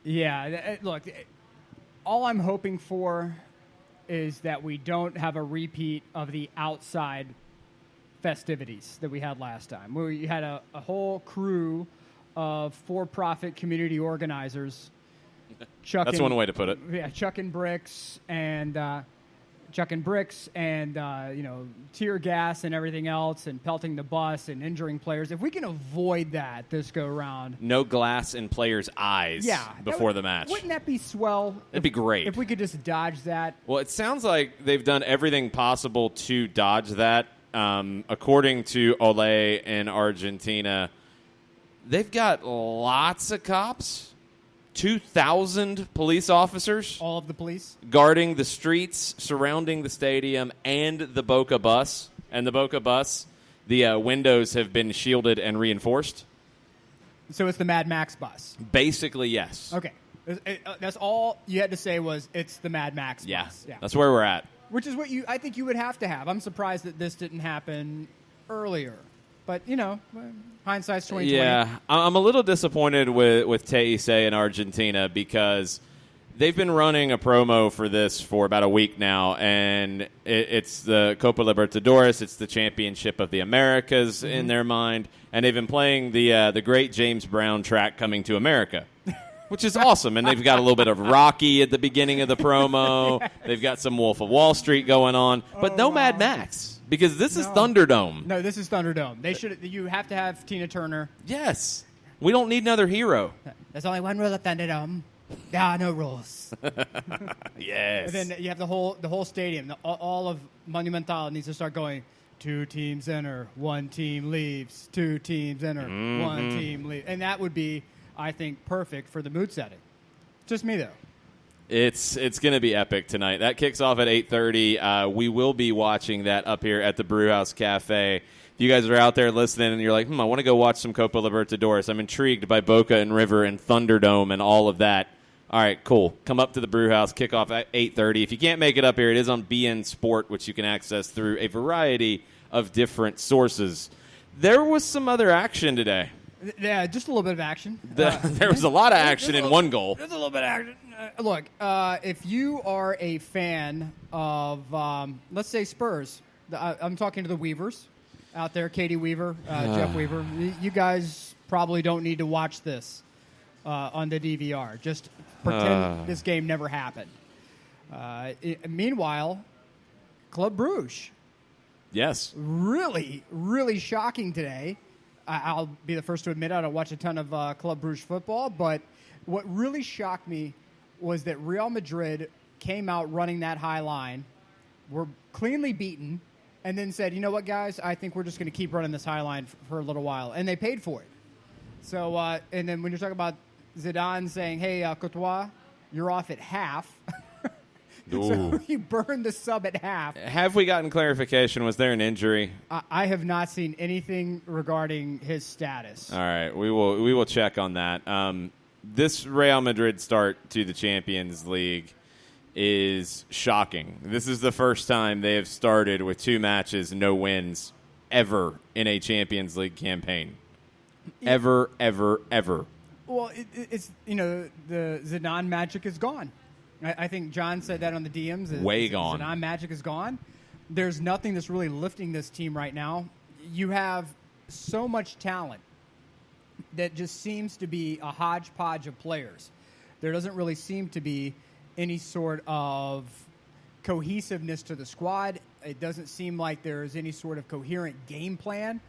Yeah, look, all I'm hoping for is that we don't have a repeat of the outside festivities that we had last time, where you had a whole crew of for-profit community organizers chucking, That's one way to put it. Yeah, chucking bricks and tear gas and everything else, and pelting the bus and injuring players. If we can avoid that this go round, no glass in players' eyes before the match. Wouldn't that be swell? It'd be great if we could just dodge that. Well, it sounds like they've done everything possible to dodge that. According to Ole in Argentina, they've got lots of cops. 2,000 police officers. All of the police? Guarding the streets surrounding the stadium and the Boca bus. And the Boca bus, the windows have been shielded and reinforced. So it's the Mad Max bus? Basically, yes. Okay. That's all you had to say was it's the Mad Max bus. Yeah, that's where we're at. Which is what I think you would have to have. I'm surprised that this didn't happen earlier. But, hindsight's 2020. Yeah, I'm a little disappointed with Teise in Argentina because they've been running a promo for this for about a week now, and it's the Copa Libertadores. It's the championship of the Americas in their mind, and they've been playing the great James Brown track Coming to America, which is awesome. And they've got a little bit of Rocky at the beginning of the promo. Yes. They've got some Wolf of Wall Street going on, but no Mad Max. Because this is Thunderdome. No, this is Thunderdome. You have to have Tina Turner. Yes. We don't need another hero. There's only one rule of Thunderdome. There are no rules. Yes. And then you have the whole stadium. All of Monumental needs to start going, 2 teams enter, 1 team leaves, 2 teams enter, 1 team leaves. And that would be, I think, perfect for the mood setting. Just me, though. It's going to be epic tonight. That kicks off at 8:30. We will be watching that up here at the Brewhouse Cafe. If you guys are out there listening and you're like, I want to go watch some Copa Libertadores. I'm intrigued by Boca and River and Thunderdome and all of that. All right, cool. Come up to the Brewhouse. Kickoff at 8:30. If you can't make it up here, it is on BN Sport, which you can access through a variety of different sources. There was some other action today. Yeah, just a little bit of action. There was a lot of action in one goal. There's a little bit of action. Look, if you are a fan of, let's say, Spurs, I'm talking to the Weavers out there, Katie Weaver, Jeff Weaver. You guys probably don't need to watch this on the DVR. Just pretend this game never happened. Meanwhile, Club Brugge. Yes. Really, really shocking today. I'll be the first to admit I don't watch a ton of Club Brugge football, but what really shocked me was that Real Madrid came out running that high line, were cleanly beaten, and then said, you know what, guys, I think we're just going to keep running this high line for a little while. And they paid for it. So, and then when you're talking about Zidane saying, hey, Courtois, you're off at half. So you burned the sub at half. Have we gotten clarification? Was there an injury? I have not seen anything regarding his status. All right, we will check on that. This Real Madrid start to the Champions League is shocking. This is the first time they have started with 2 matches, no wins, ever in a Champions League campaign. Ever. Well, it's the Zidane magic is gone. I think John said that on the DMs. Way gone. Zidane magic is gone. There's nothing that's really lifting this team right now. You have so much talent that just seems to be a hodgepodge of players. There doesn't really seem to be any sort of cohesiveness to the squad. It doesn't seem like there's any sort of coherent game plan.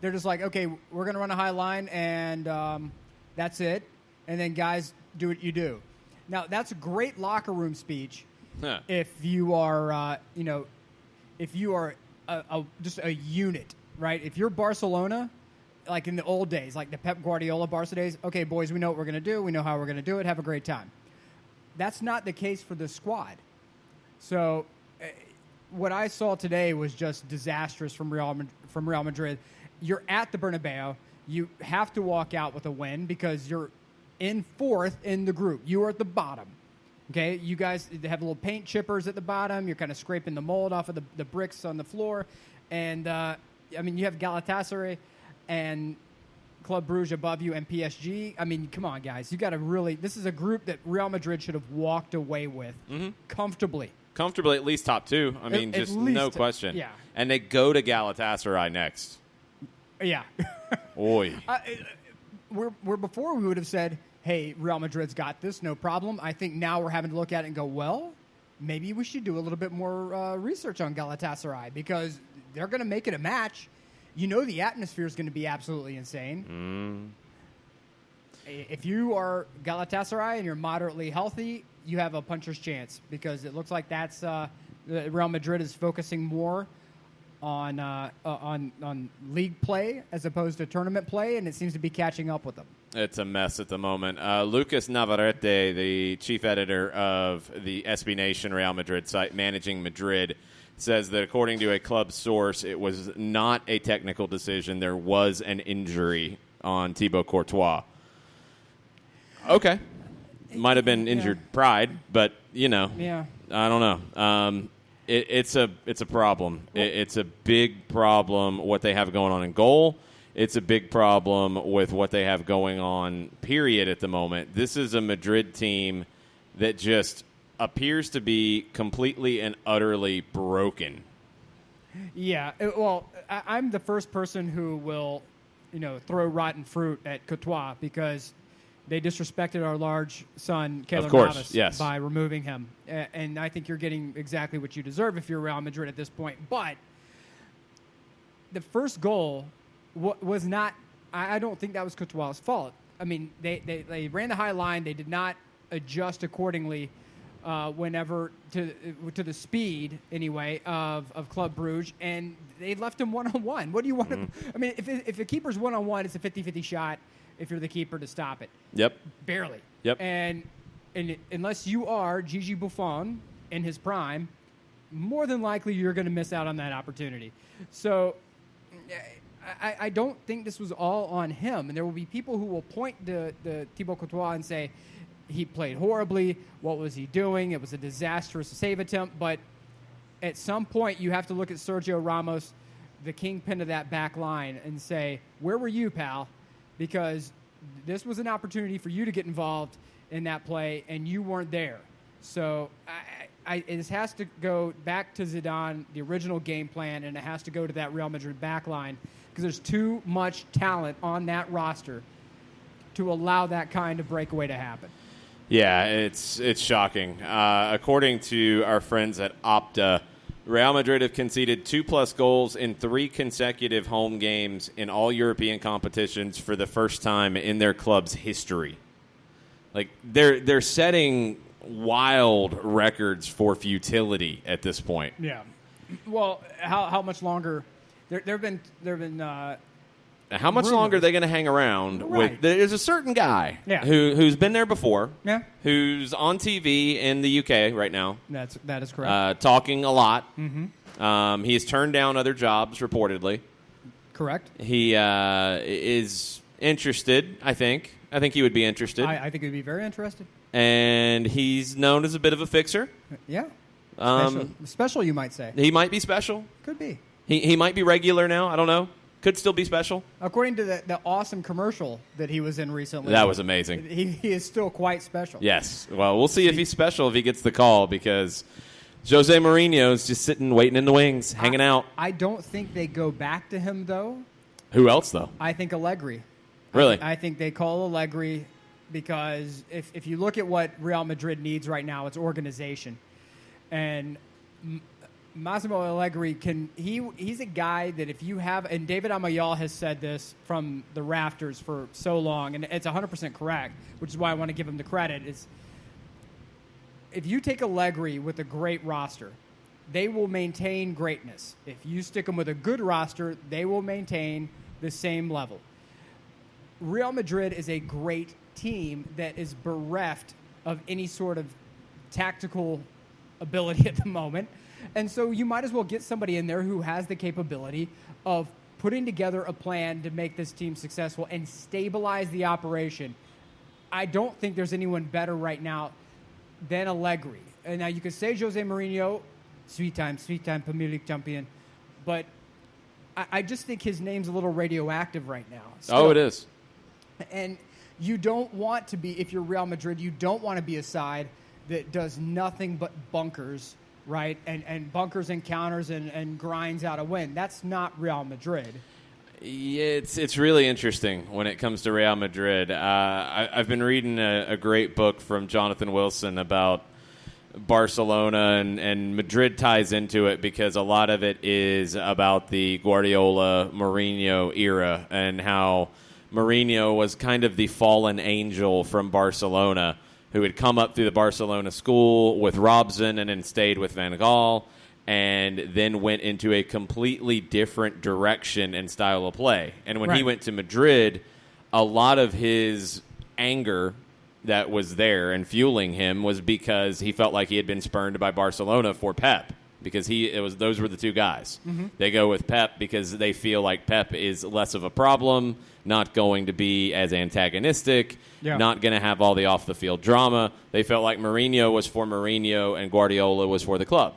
They're just like, okay, we're going to run a high line, and that's it. And then guys, do what you do. Now, that's a great locker room speech if you are, just a unit, right? If you're Barcelona, like in the old days, like the Pep Guardiola Barca days, okay, boys, we know what we're going to do. We know how we're going to do it. Have a great time. That's not the case for the squad. So what I saw today was just disastrous from Real Madrid. You're at the Bernabeu. You have to walk out with a win because you're in 4th in the group. You are at the bottom. Okay, you guys have little paint chippers at the bottom. You're kind of scraping the mold off of the bricks on the floor. And, you have Galatasaray and Club Brugge above you and PSG. I mean, come on, guys. You got to really. This is a group that Real Madrid should have walked away with comfortably. Comfortably, at least top two. I mean, just no question. Yeah. And they go to Galatasaray next. Yeah. Oy. We're before we would have said, hey, Real Madrid's got this, no problem. I think now we're having to look at it and go, well, maybe we should do a little bit more research on Galatasaray because they're going to make it a match. You know the atmosphere is going to be absolutely insane. If you are Galatasaray and you're moderately healthy, you have a puncher's chance because it looks like that's Real Madrid is focusing more on league play as opposed to tournament play, and it seems to be catching up with them. It's a mess at the moment. Lucas Navarrete, the chief editor of the SB Nation Real Madrid site, Managing Madrid, says that according to a club source, it was not a technical decision. There was an injury on Thibaut Courtois. Okay. Might have been injured pride, but, I don't know. It's a problem. It's a big problem what they have going on in goal. It's a big problem with what they have going on, period, at the moment. This is a Madrid team that just appears to be completely and utterly broken. Yeah, well, I'm the first person who will, throw rotten fruit at Courtois because they disrespected our large son, Keylor Navas, yes, by removing him. And I think you're getting exactly what you deserve if you're Real Madrid at this point. But the first goal was not – I don't think that was Courtois' fault. I mean, they ran the high line. They did not adjust accordingly whenever to the speed, anyway, of Club Brugge, and they left him one-on-one. What do you want to – I mean, if a keeper's one-on-one, it's a 50-50 shot if you're the keeper to stop it. Yep. Barely. Yep. And unless you are Gigi Buffon in his prime, more than likely you're going to miss out on that opportunity. So I don't think this was all on him. And there will be people who will point to Thibaut Courtois and say, he played horribly. What was he doing? It was a disastrous save attempt. But at some point, you have to look at Sergio Ramos, the kingpin of that back line, and say, where were you, pal? Because this was an opportunity for you to get involved in that play, and you weren't there. So it has to go back to Zidane, the original game plan, and it has to go to that Real Madrid back line because there's too much talent on that roster to allow that kind of breakaway to happen. Yeah, it's shocking. According to our friends at Opta, Real Madrid have conceded 2+ goals in 3 consecutive home games in all European competitions for the first time in their club's history. Like they're setting wild records for futility at this point. Yeah. Well, how much longer? There've been how much longer are they going to hang around with? There's a certain guy who's been there before, who's on TV in the UK right now. That is correct. Talking a lot. Mm-hmm. He has turned down other jobs, reportedly. Correct. He is interested, I think. I think he would be interested. I think he would be very interested. And he's known as a bit of a fixer. Yeah. Special, you might say. He might be special. Could be. He might be regular now. I don't know. Could still be special. According to the awesome commercial that he was in recently. That was amazing. He is still quite special. Yes. Well, we'll see if he's special if he gets the call because Jose Mourinho's just sitting, waiting in the wings, hanging out. I don't think they go back to him, though. Who else, though? I think Allegri. Really? I think they call Allegri because if you look at what Real Madrid needs right now, it's organization. And Massimo Allegri he's a guy that if you have, and David Amayal has said this from the rafters for so long, and it's 100% correct, which is why I want to give him the credit, is if you take Allegri with a great roster, they will maintain greatness. If you stick them with a good roster, they will maintain the same level. Real Madrid is a great team that is bereft of any sort of tactical ability at the moment. And so you might as well get somebody in there who has the capability of putting together a plan to make this team successful and stabilize the operation. I don't think there's anyone better right now than Allegri. And now you could say Jose Mourinho, sweet time, Premier League champion. But I just think his name's a little radioactive right now. Oh, it is. And you don't want to be, if you're Real Madrid, you don't want to be a side that does nothing but bunkers, right? And bunkers and counters and grinds out a win. That's not Real Madrid. Yeah, it's really interesting when it comes to Real Madrid. I've been reading a great book from Jonathan Wilson about Barcelona, and Madrid ties into it because a lot of it is about the Guardiola-Mourinho era and how Mourinho was kind of the fallen angel from Barcelona who had come up through the Barcelona school with Robson and then stayed with Van Gaal and then went into a completely different direction and style of play. And when he went to Madrid, a lot of his anger that was there and fueling him was because he felt like he had been spurned by Barcelona for Pep, because those were the two guys. Mm-hmm. They go with Pep because they feel like Pep is less of a problem, not going to be as antagonistic, not going to have all the off-the-field drama. They felt like Mourinho was for Mourinho and Guardiola was for the club.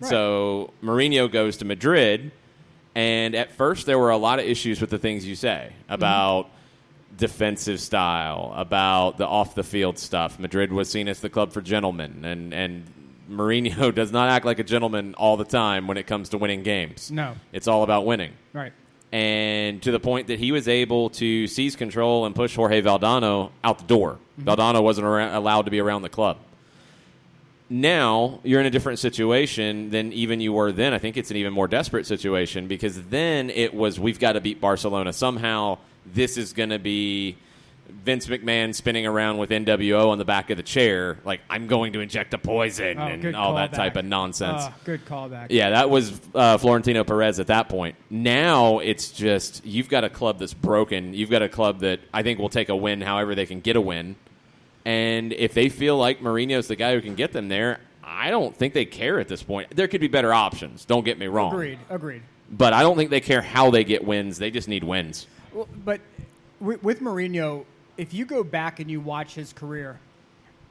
Right. So Mourinho goes to Madrid, and at first there were a lot of issues with the things you say about defensive style, about the off-the-field stuff. Madrid was seen as the club for gentlemen, and Mourinho does not act like a gentleman all the time when it comes to winning games. No. It's all about winning. Right. And to the point that he was able to seize control and push Jorge Valdano out the door. Mm-hmm. Valdano wasn't allowed to be around the club. Now you're in a different situation than even you were then. I think it's an even more desperate situation because then it was, we've got to beat Barcelona. Somehow this is going to be Vince McMahon spinning around with NWO on the back of the chair, like, I'm going to inject a poison and all that type of nonsense. Good callback. Yeah, that was Florentino Perez at that point. Now it's just, you've got a club that's broken. You've got a club that I think will take a win however they can get a win. And if they feel like Mourinho's the guy who can get them there, I don't think they care at this point. There could be better options, don't get me wrong. Agreed. But I don't think they care how they get wins. They just need wins. Well, but with Mourinho, if you go back and you watch his career,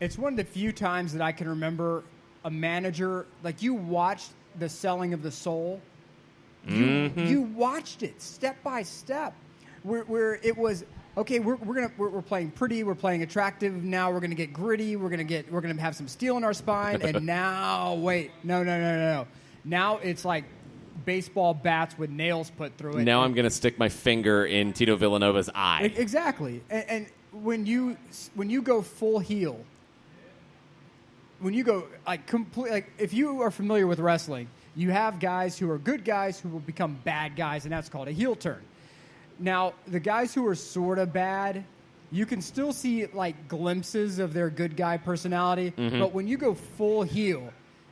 it's one of the few times that I can remember a manager, like, you watched the selling of the soul. You watched it step by step, where it was, okay, we're playing pretty, we're playing attractive. Now we're gonna get gritty. We're gonna have some steel in our spine. And now, wait, no. Now it's like baseball bats with nails put through it. Now I'm going to stick my finger in Tito Villanova's eye. Exactly. And when you go full heel, when you go like complete, like, if you are familiar with wrestling, you have guys who are good guys who will become bad guys, and that's called a heel turn. Now, the guys who are sort of bad, you can still see like glimpses of their good guy personality, but when you go full heel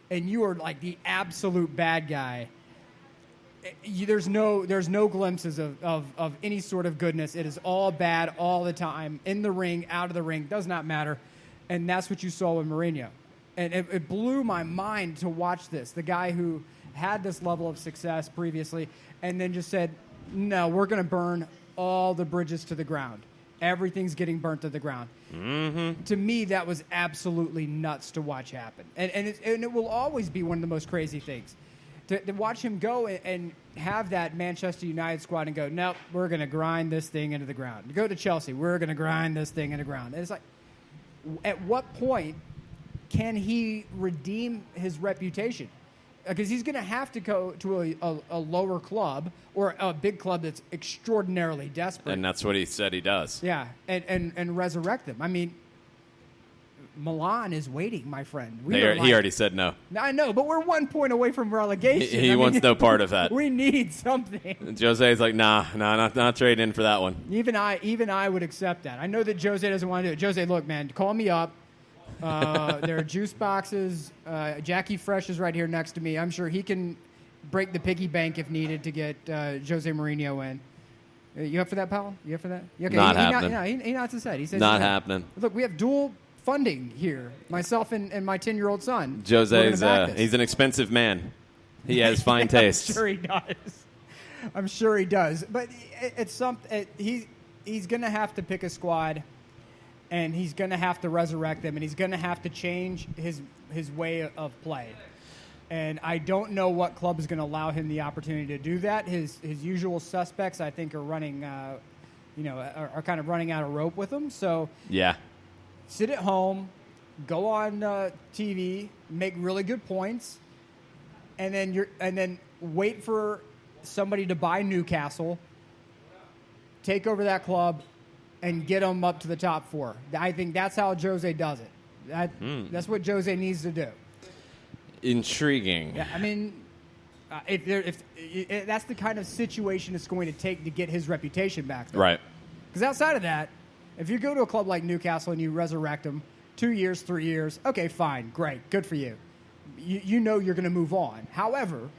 and you are like the absolute bad guy, there's no glimpses of any sort of goodness. It is all bad all the time, in the ring, out of the ring, does not matter. And that's what you saw with Mourinho. And it blew my mind to watch this. The guy who had this level of success previously and then just said, no, we're going to burn all the bridges to the ground. Everything's getting burnt to the ground. Mm-hmm. To me, that was absolutely nuts to watch happen. And it will always be one of the most crazy things. To watch him go and have that Manchester United squad and go, nope, we're going to grind this thing into the ground. To go to Chelsea, we're going to grind this thing into the ground. And it's like, at what point can he redeem his reputation? Because he's going to have to go to a lower club or a big club that's extraordinarily desperate. And that's what he said he does. Yeah, and resurrect them. I mean, Milan is waiting, my friend. He already said no. I know, but we're 1 point away from relegation. He wants no part of that. We need something. Jose's like, nah, not trading in for that one. Even I would accept that. I know that Jose doesn't want to do it. Jose, look, man, call me up. There are juice boxes. Jackie Fresh is right here next to me. I'm sure he can break the piggy bank if needed to get Jose Mourinho in. You up for that, pal? You up for that? Okay, not happening. He nods his head. He says not happening. Look, we have dual funding here, myself and my 10-year-old son. Jose's he's an expensive man. He has fine taste. I'm sure he does. But it's something. He's going to have to pick a squad, and he's going to have to resurrect them, and he's going to have to change his way of play. And I don't know what club is going to allow him the opportunity to do that. His usual suspects, I think, are running are kind of running out of rope with him. So Yeah. sit at home, go on TV, make really good points, and then wait for somebody to buy Newcastle, take over that club, and get them up to the top 4. I think that's how Jose does it. That's what Jose needs to do. Intriguing. Yeah, I mean, if that's the kind of situation it's going to take to get his reputation back there. Right. Because outside of that, if you go to a club like Newcastle and you resurrect them 2 years, 3 years, okay, fine, great, good for you. You know you're going to move on. However,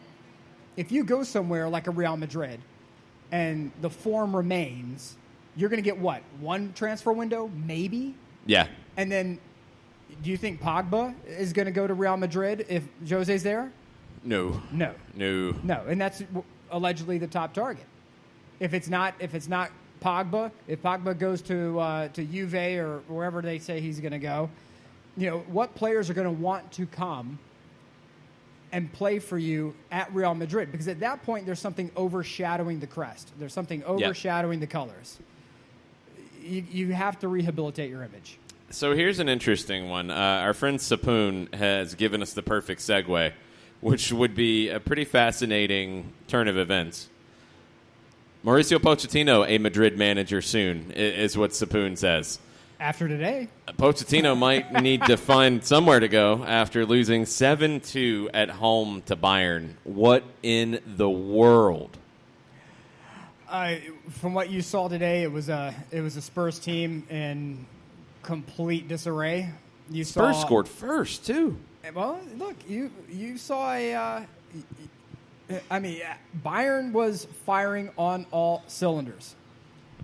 if you go somewhere like a Real Madrid and the form remains, you're going to get what? One transfer window, maybe? Yeah. And then do you think Pogba is going to go to Real Madrid if Jose's there? No. No. No. No, and that's allegedly the top target. If it's not Pogba, if Pogba goes to Juve or wherever they say he's going to go, what players are going to want to come and play for you at Real Madrid? Because at that point, there's something overshadowing the crest. There's something overshadowing the colors. You have to rehabilitate your image. So here's an interesting one. Our friend Sapoon has given us the perfect segue, which would be a pretty fascinating turn of events. Mauricio Pochettino, a Madrid manager soon, is what Sapoon says. After today. Pochettino might need to find somewhere to go after losing 7-2 at home to Bayern. What in the world? From what you saw today, it was a Spurs team in complete disarray. Spurs scored first, too. Well, look, you saw Bayern was firing on all cylinders.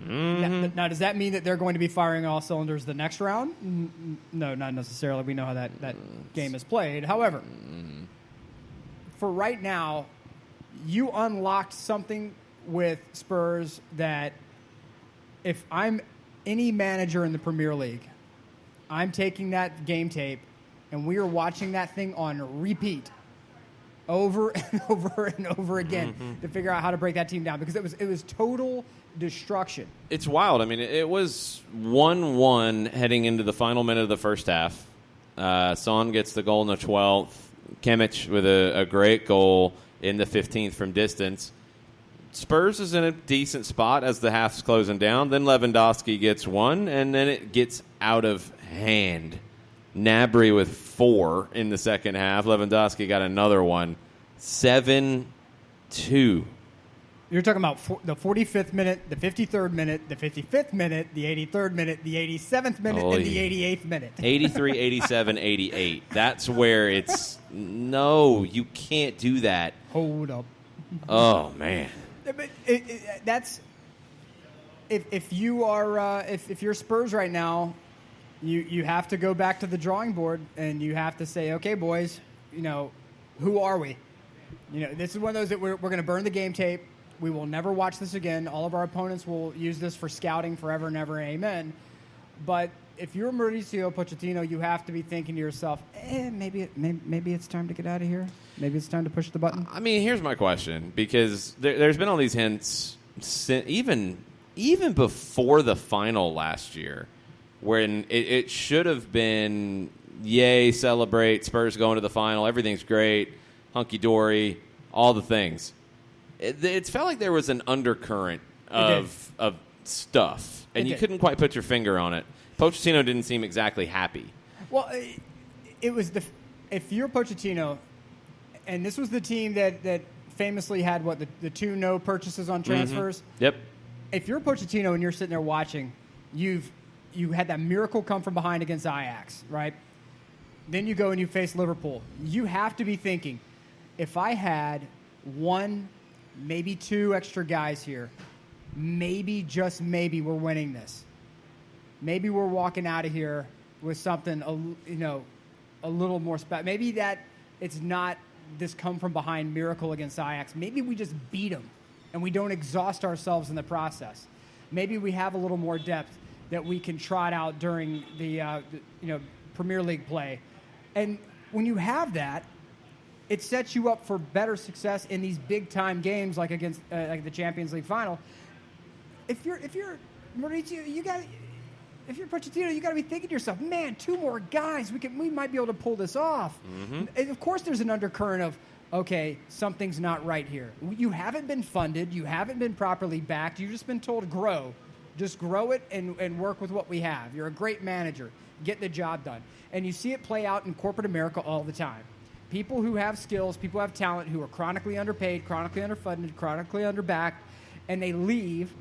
Mm-hmm. Now, does that mean that they're going to be firing all cylinders the next round? No, not necessarily. We know how that game is played. However, for right now, you unlocked something with Spurs that if I'm any manager in the Premier League, I'm taking that game tape and we are watching that thing on repeat over and over and over again to figure out how to break that team down, because it was total destruction. It's wild. I mean, it was 1-1 heading into the final minute of the first half. Son gets the goal in the 12th. Kimmich with a great goal in the 15th from distance. Spurs is in a decent spot as the half's closing down. Then Lewandowski gets one, and then it gets out of hand. Gnabry with 4 in the second half. Lewandowski got another one. 7-2. You're talking about the 45th minute, the 53rd minute, the 55th minute, the 83rd minute, the 87th minute, and the 88th minute. 83, 87, 88. That's where it's, no, you can't do that. Hold up. Oh, man. But that's if you are if you're Spurs right now, you have to go back to the drawing board and you have to say, okay, boys, who are we? This is one of those that we're going to burn the game tape. We will never watch this again. All of our opponents will use this for scouting forever and ever. Amen. But if you're Mauricio Pochettino, you have to be thinking to yourself, maybe it's time to get out of here. Maybe it's time to push the button. I mean, here's my question, because there's been all these hints even before the final last year, when it should have been, yay, celebrate, Spurs going to the final, everything's great, hunky-dory, all the things. It felt like there was an undercurrent of stuff, and you couldn't quite put your finger on it. Pochettino didn't seem exactly happy. Well, it was if you're Pochettino, and this was the team that famously had the 2 no purchases on transfers. Mm-hmm. Yep. If you're Pochettino and you're sitting there watching, you had that miracle come from behind against Ajax, right? Then you go and you face Liverpool. You have to be thinking, if I had 1, maybe 2 extra guys here, maybe, just maybe, we're winning this. Maybe we're walking out of here with something, a little more special. Maybe that it's not this come-from-behind miracle against Ajax. Maybe we just beat them, and we don't exhaust ourselves in the process. Maybe we have a little more depth that we can trot out during the Premier League play. And when you have that, it sets you up for better success in these big-time games like against like the Champions League final. If you're Mauricio, you got. If you're Pochettino, you got to be thinking to yourself, man, 2 more guys, we might be able to pull this off. Mm-hmm. And of course, there's an undercurrent of, okay, something's not right here. You haven't been funded, you haven't been properly backed. You've just been told to grow. Just grow it and work with what we have. You're a great manager. Get the job done. And you see it play out in corporate America all the time. People who have skills, people who have talent, who are chronically underpaid, chronically underfunded, chronically underbacked, and they leave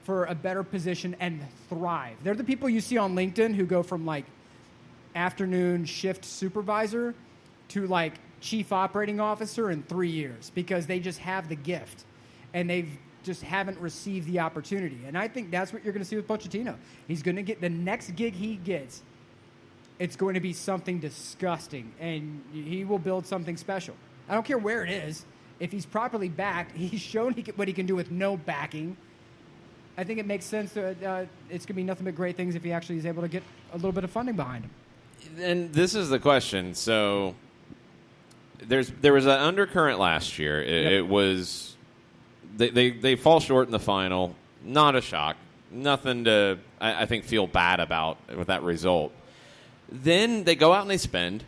for a better position and thrive. They're the people you see on LinkedIn who go from like afternoon shift supervisor to like chief operating officer in 3 years because they just have the gift and they've just haven't received the opportunity. And I think that's what you're going to see with Pochettino. He's going to get the next gig he gets. It's going to be something disgusting and he will build something special. I don't care where it is. If he's properly backed, he's shown what he can do with no backing. I think it makes sense that it's going to be nothing but great things if he actually is able to get a little bit of funding behind him. And this is the question. So there was an undercurrent last year. It was they fall short in the final. Not a shock. Nothing to I think feel bad about with that result. Then they go out and they spend,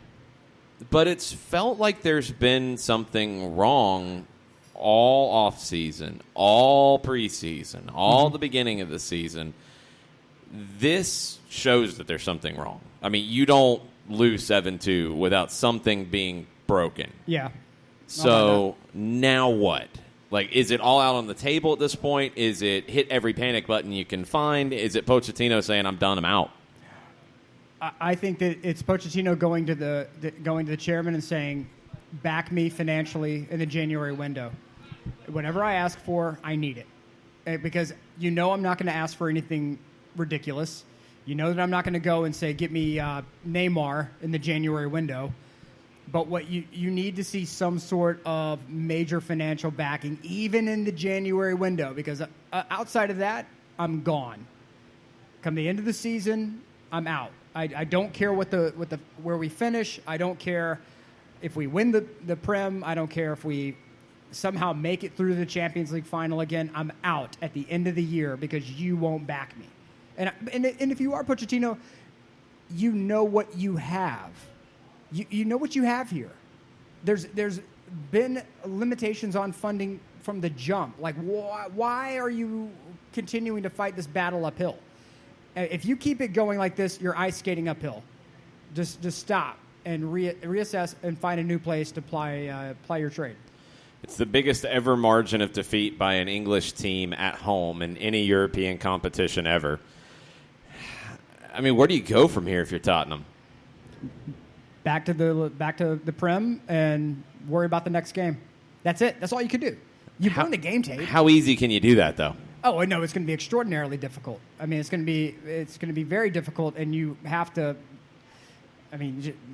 but it's felt like there's been something wrong all off season, all preseason, all the beginning of the season. This shows that there's something wrong. I mean, you don't lose 7-2 without something being broken. Yeah. So now what? Like, is it all out on the table at this point? Is it hit every panic button you can find? Is it Pochettino saying, I'm done, I'm out? I think that it's Pochettino going to the chairman and saying, back me financially in the January window. Whatever I ask for, I need it. Because I'm not going to ask for anything ridiculous. You know that I'm not going to go and say, get me Neymar in the January window. But what you need to see some sort of major financial backing, even in the January window. Because outside of that, I'm gone. Come the end of the season, I'm out. I don't care where we finish. I don't care if we win the Prem. I don't care if we somehow make it through the Champions League final again. I'm out at the end of the year because you won't back me. And if you are Pochettino, you know what you have. You know what you have here. There's been limitations on funding from the jump. Like, why are you continuing to fight this battle uphill? If you keep it going like this, you're ice skating uphill. Just stop and reassess and find a new place to ply your trade. It's the biggest ever margin of defeat by an English team at home in any European competition ever. I mean, where do you go from here if you're Tottenham? Back to the Prem and worry about the next game. That's it. That's all you could do. You burn the game tape. How easy can you do that, though? Oh, no, it's going to be extraordinarily difficult. I mean, it's going to be very difficult, and you have to,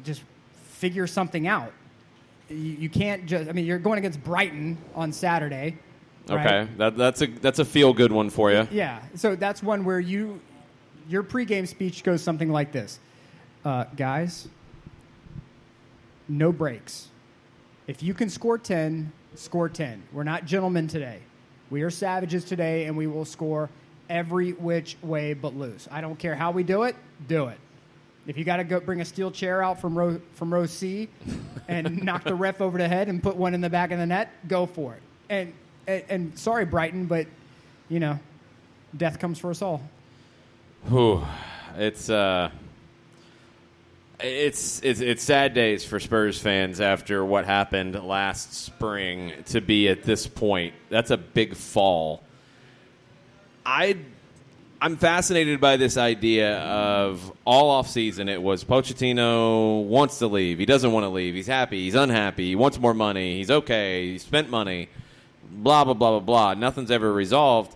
just figure something out. You can't just. I mean, you're going against Brighton on Saturday. Right? Okay, that's a feel good one for you. Yeah, so that's one where your pregame speech goes something like this, guys. No breaks. If you can score 10, score 10. We're not gentlemen today. We are savages today, and we will score every which way but lose. I don't care how we do it. Do it. If you got to go bring a steel chair out from row C and knock the ref over the head and put one in the back of the net, go for it. And sorry, Brighton, but death comes for us all. Whew. It's sad days for Spurs fans after what happened last spring to be at this point. That's a big fall. I'm fascinated by this idea of all offseason it was Pochettino wants to leave. He doesn't want to leave. He's happy. He's unhappy. He wants more money. He's okay. He spent money. Blah, blah, blah, blah, blah. Nothing's ever resolved.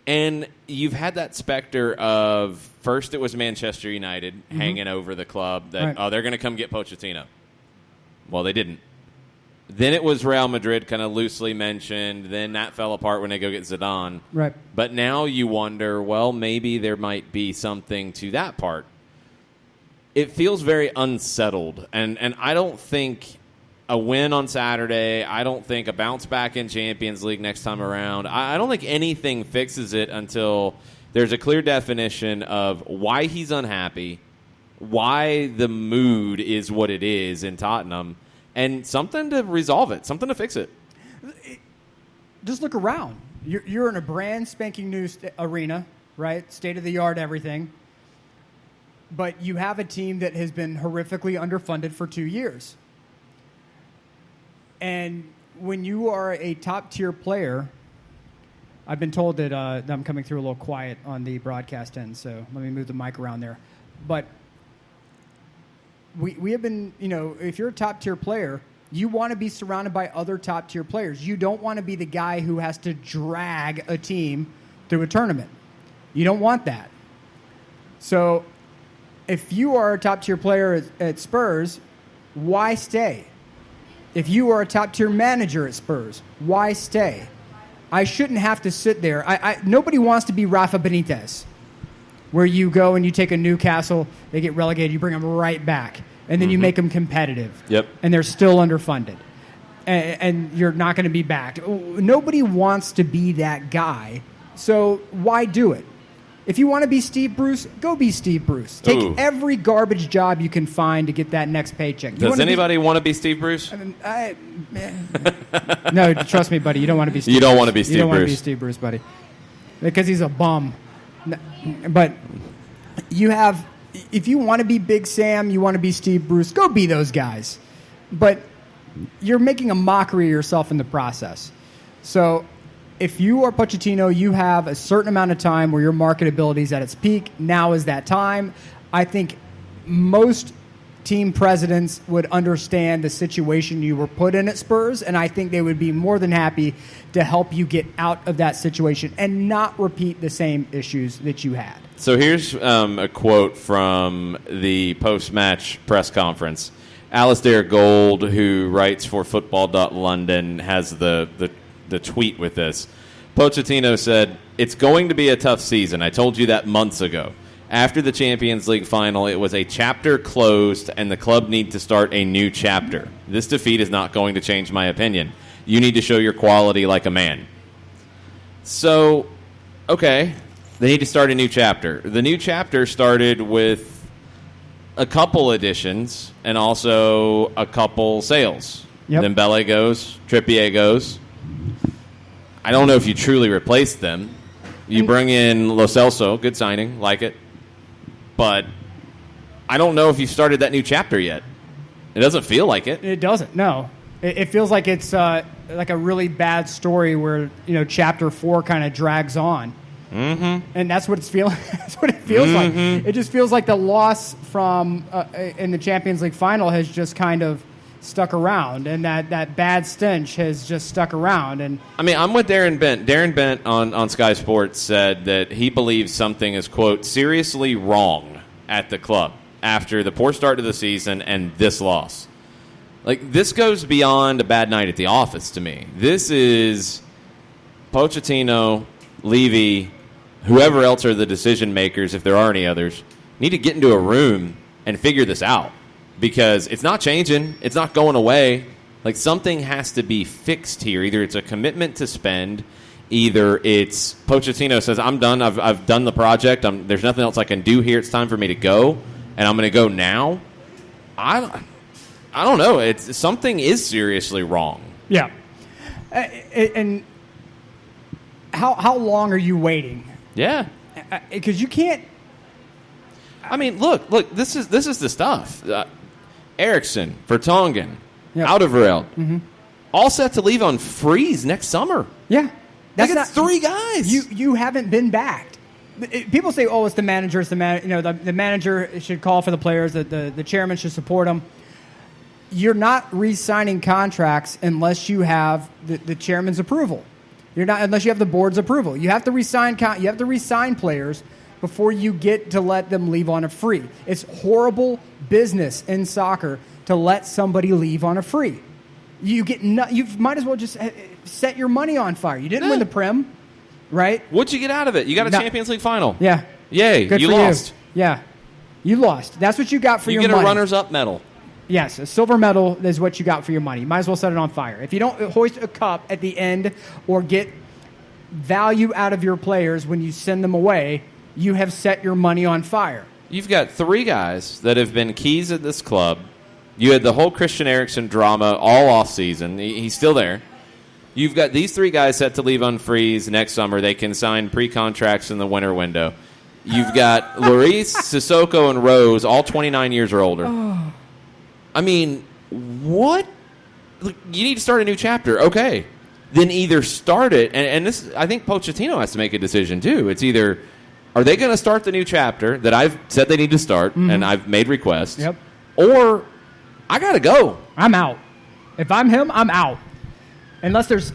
And you've had that specter of first it was Manchester United hanging over the club that, they're going to come get Pochettino. Well, they didn't. Then it was Real Madrid kind of loosely mentioned. Then that fell apart when they go get Zidane. Right. But now you wonder, well, maybe there might be something to that part. It feels very unsettled. And I don't think a win on Saturday, I don't think a bounce back in Champions League next time around, I don't think anything fixes it until There's a clear definition of why he's unhappy, why the mood is what it is in Tottenham, and something to resolve it, something to fix it. Just look around. You're in a brand spanking new arena, right? State of the art, everything. But you have a team that has been horrifically underfunded for 2 years. And when you are a top-tier player, I've been told that I'm coming through a little quiet on the broadcast end, so let me move the mic around there. But we have been, if you're a top-tier player, you want to be surrounded by other top-tier players. You don't want to be the guy who has to drag a team through a tournament. You don't want that. So if you are a top-tier player at Spurs, why stay? If you are a top-tier manager at Spurs, why stay? I shouldn't have to sit there. Nobody wants to be Rafa Benitez, where you go and you take a Newcastle, they get relegated, you bring them right back, and then you make them competitive. Yep. And they're still underfunded. And you're not going to be backed. Nobody wants to be that guy, so why do it? If you want to be Steve Bruce, go be Steve Bruce. Take every garbage job you can find to get that next paycheck. Does anybody want to be Steve Bruce? No, trust me, buddy. You don't want to be Steve You don't Bruce. want to be Steve You don't want to Bruce. be Steve Bruce, buddy. Because he's a bum. But if you want to be Big Sam, you want to be Steve Bruce, go be those guys. But you're making a mockery of yourself in the process. So if you are Pochettino, you have a certain amount of time where your marketability is at its peak. Now is that time. I think most team presidents would understand the situation you were put in at Spurs, and I think they would be more than happy to help you get out of that situation and not repeat the same issues that you had. So here's a quote from the post-match press conference. Alistair Gold, who writes for Football.London, has the tweet with this. Pochettino said, "It's going to be a tough season. I told you that months ago. After the Champions League final, it was a chapter closed, and the club need to start a new chapter. This defeat is not going to change my opinion. You need to show your quality like a man." So, okay, they need to start a new chapter. The new chapter started with a couple additions and also a couple sales. Yep. Dembele goes, Trippier goes. I don't know if you truly replaced them. You bring in Lo Celso, good signing, like it. But I don't know if you started that new chapter yet. It doesn't feel like it. It doesn't, no. It feels like it's like a really bad story where, chapter 4 kind of drags on. Mm-hmm. And that's what it's feeling. That's what it feels like. It just feels like the loss from in the Champions League final has just kind of stuck around, and that bad stench has just stuck around. And I mean, I'm with Darren Bent. Darren Bent on Sky Sports said that he believes something is, quote, seriously wrong at the club after the poor start to the season and this loss. Like, this goes beyond a bad night at the office to me. This is Pochettino, Levy, whoever else are the decision makers, if there are any others, need to get into a room and figure this out. Because it's not changing. It's not going away. Like, something has to be fixed here. Either it's a commitment to spend. Either it's Pochettino says, I'm done. I've done the project. There's nothing else I can do here. It's time for me to go. And I'm going to go now. I don't know. Something is seriously wrong. Yeah. And how long are you waiting? Yeah. Because you can't. I mean, look. This is the stuff. Eriksson, Vertonghen, Alderweireld, all set to leave on freeze next summer. Yeah, that's not 3 guys. You haven't been backed. People say, "Oh, it's the manager. It's the the manager should call for the players. The chairman should support them." You're not re-signing contracts unless you have the chairman's approval. You're not unless you have the board's approval. You have to re-sign. You have to re-sign players before you get to let them leave on a free. It's horrible business in soccer to let somebody leave on a free. You might as well just set your money on fire. You didn't win the Prem, right? What'd you get out of it? You got a Champions League final. Yeah. Yay, Good you for lost. Yeah. You lost. That's what you got for your money. You get a runners-up medal. Yes, a silver medal is what you got for your money. You might as well set it on fire. If you don't hoist a cup at the end or get value out of your players when you send them away, you have set your money on fire. You've got 3 guys that have been keys at this club. You had the whole Christian Eriksen drama all off season. He's still there. You've got these 3 guys set to leave unfreeze next summer. They can sign pre-contracts in the winter window. You've got Lloris, Sissoko, and Rose, all 29 years or older. Oh. I mean, what? Look, you need to start a new chapter. Okay. Then either start it, and this, I think Pochettino has to make a decision too. It's either, are they going to start the new chapter that I've said they need to start, and I've made requests, or I got to go. I'm out. If I'm him, I'm out. Unless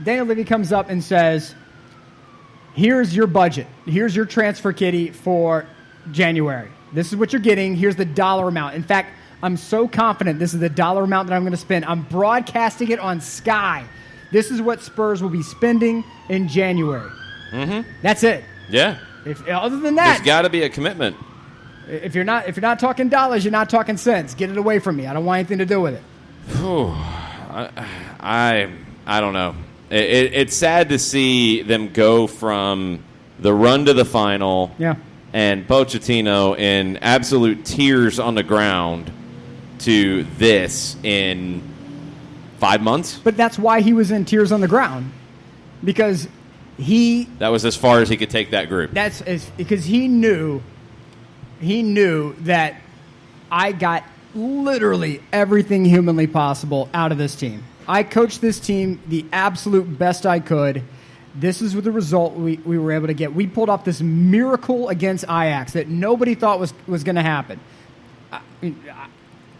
Daniel Levy comes up and says, here's your budget. Here's your transfer kitty for January. This is what you're getting. Here's the dollar amount. In fact, I'm so confident this is the dollar amount that I'm going to spend. I'm broadcasting it on Sky. This is what Spurs will be spending in January. Mm-hmm. That's it. Yeah. Other than that, there's got to be a commitment. If you're not talking dollars, you're not talking cents. Get it away from me. I don't want anything to do with it. I don't know. It's sad to see them go from the run to the final. Yeah. And Pochettino in absolute tears on the ground to this in 5 months. But that's why he was in tears on the ground, because that was as far as he could take that group. Because he knew that I got literally everything humanly possible out of this team. I coached this team the absolute best I could. This is the result we were able to get. We pulled off this miracle against Ajax that nobody thought was going to happen.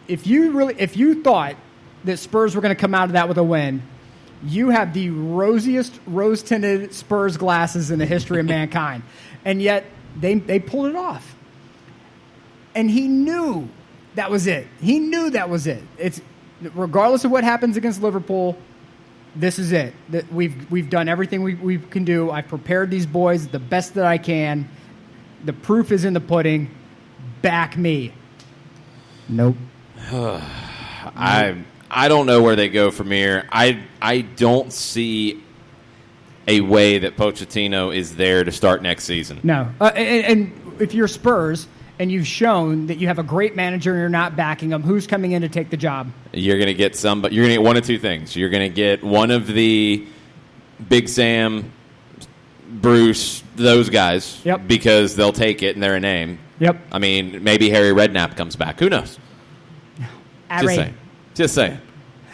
If you thought that Spurs were going to come out of that with a win, you have the rosiest, rose-tinted Spurs glasses in the history of mankind. And yet, they pulled it off. And he knew that was it. He knew that was it. It's regardless of what happens against Liverpool, this is it. We've done everything we can do. I've prepared these boys the best that I can. The proof is in the pudding. Back me. Nope. I don't know where they go from here. I don't see a way that Pochettino is there to start next season. No. And if you're Spurs and you've shown that you have a great manager and you're not backing him, who's coming in to take the job? You're going to get you're going to get one of two things. You're going to get one of the Big Sam, Bruce, those guys, because they'll take it and they're a name. Yep. I mean, maybe Harry Redknapp comes back. Who knows? Just saying.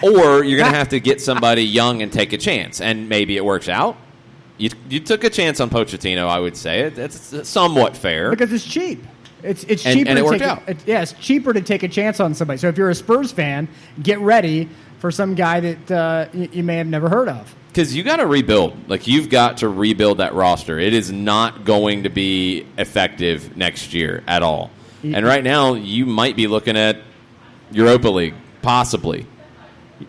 Or you're going to have to get somebody young and take a chance, and maybe it works out. You took a chance on Pochettino, I would say. It's somewhat fair. Because it's cheap. It's cheaper. And it worked out. It's cheaper to take a chance on somebody. So if you're a Spurs fan, get ready for some guy that you may have never heard of. Because you got to rebuild. Like, you've got to rebuild that roster. It is not going to be effective next year at all. And right now, you might be looking at Europa League, possibly.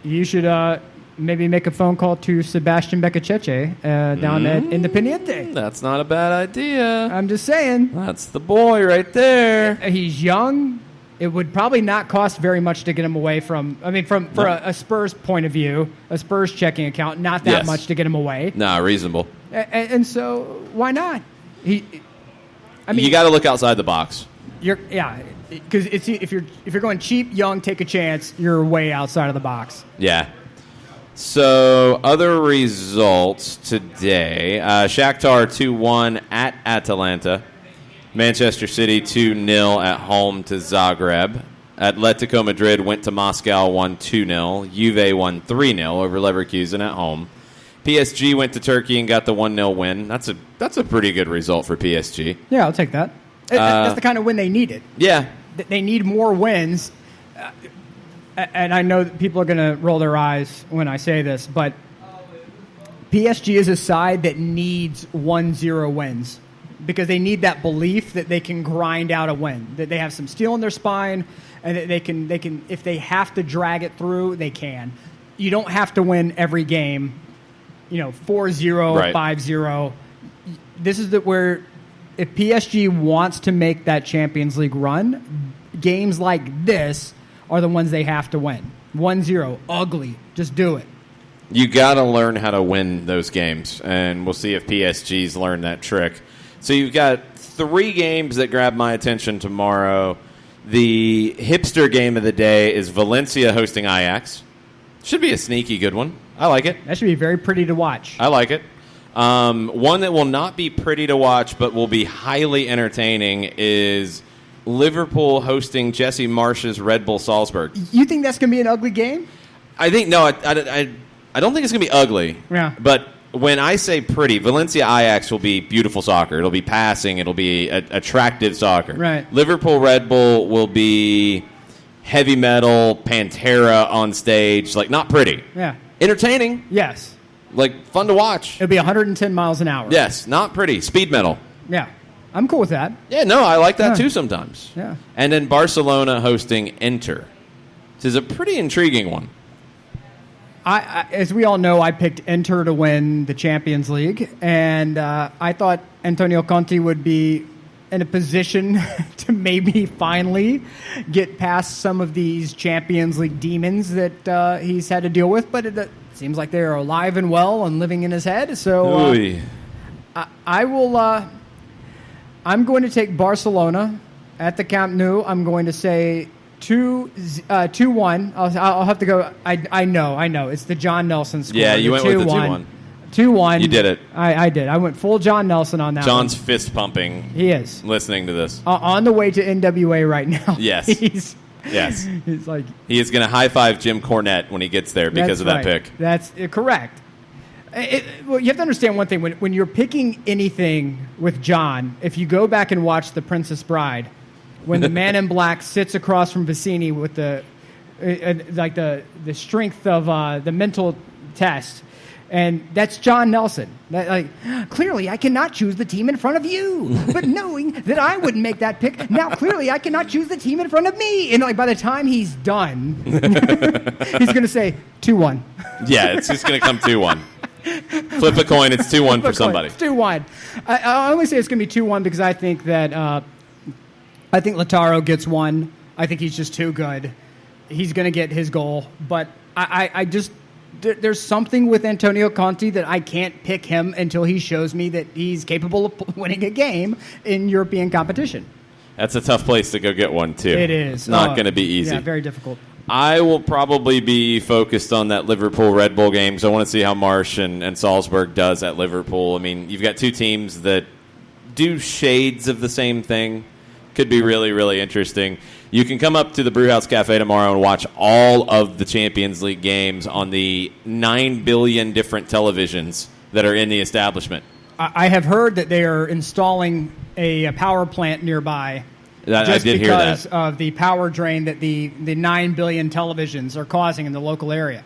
You should maybe make a phone call to Sebastian Beccaceche down at Independiente. That's not a bad idea. I'm just saying. That's the boy right there. He's young. It would probably not cost very much to get him away from. I mean, for a Spurs point of view, a Spurs checking account, not that much to get him away. No, reasonable. And so why not? You got to look outside the box. Because if you're going cheap, young, take a chance, you're way outside of the box. Yeah. So, other results today. Shakhtar 2-1 at Atalanta. Manchester City 2-0 at home to Zagreb. Atletico Madrid went to Moscow, won 2-0. Juve won 3-0 over Leverkusen at home. PSG went to Turkey and got the 1-0 win. That's a pretty good result for PSG. Yeah, I'll take that. That's the kind of win they needed. Yeah. They need more wins. And I know that people are going to roll their eyes when I say this, but PSG is a side that needs 1-0 wins because they need that belief that they can grind out a win, that they have some steel in their spine, and that they can if they have to drag it through, they can. You don't have to win every game, 4-0, 5-0. This is where if PSG wants to make that Champions League run, games like this are the ones they have to win. 1-0, ugly. Just do it. You got to learn how to win those games, and we'll see if PSG's learned that trick. So you've got 3 games that grab my attention tomorrow. The hipster game of the day is Valencia hosting Ajax. Should be a sneaky good one. I like it. That should be very pretty to watch. I like it. One that will not be pretty to watch but will be highly entertaining is Liverpool hosting Jesse Marsch's Red Bull Salzburg. You think that's going to be an ugly game? I think, no, I don't think it's going to be ugly. Yeah. But when I say pretty, Valencia Ajax will be beautiful soccer. It'll be passing. It'll be attractive soccer. Right. Liverpool Red Bull will be heavy metal, Pantera on stage. Like, not pretty. Yeah. Entertaining. Yes. Like, fun to watch. It'll be 110 miles an hour. Yes, not pretty. Speed metal. Yeah. I'm cool with that. Yeah, no, I like that too sometimes. Yeah. And then Barcelona hosting Inter. This is a pretty intriguing one. As we all know, I picked Inter to win the Champions League, and I thought Antonio Conte would be in a position to maybe finally get past some of these Champions League demons that he's had to deal with, but it seems like they're alive and well and living in his head. So I will. I'm going to take Barcelona at the Camp Nou. I'm going to say 2-1. I'll have to go. I know. It's the John Nelson score. Yeah, you went with the 2-1. 2-1. You did it. I did. I went full John Nelson on that. John's one. fist pumping. He is listening to this. On the way to NWA right now. Yes. Yes. He's like, he is going to high five Jim Cornette when he gets there because of that pick. That's correct. Well, you have to understand one thing. When you're picking anything with John, if you go back and watch The Princess Bride, when the man in black sits across from Vicini with the strength of the mental test, and that's John Nelson. Clearly I cannot choose the team in front of you, but knowing that I wouldn't make that pick, now clearly I cannot choose the team in front of me. And by the time he's done, he's going to say 2-1. Yeah, it's just going to come 2-1. Flip a coin, it's 2-1 for somebody. It's 2-1. I only say it's going to be 2-1 because I think that I think Lautaro gets one. I think he's just too good. He's going to get his goal. But I just there's something with Antonio Conte that I can't pick him until he shows me that he's capable of winning a game in European competition. That's a tough place to go get one, too. It is. It's not going to be easy. Yeah, very difficult. I will probably be focused on that Liverpool-Red Bull game, so I want to see how Marsch and Salzburg does at Liverpool. I mean, you've got 2 teams that do shades of the same thing. Could be really, really interesting. You can come up to the Brewhouse Cafe tomorrow and watch all of the Champions League games on the 9 billion different televisions that are in the establishment. I have heard that they are installing a power plant nearby. I did hear that. Just because of the power drain that the 9 billion televisions are causing in the local area.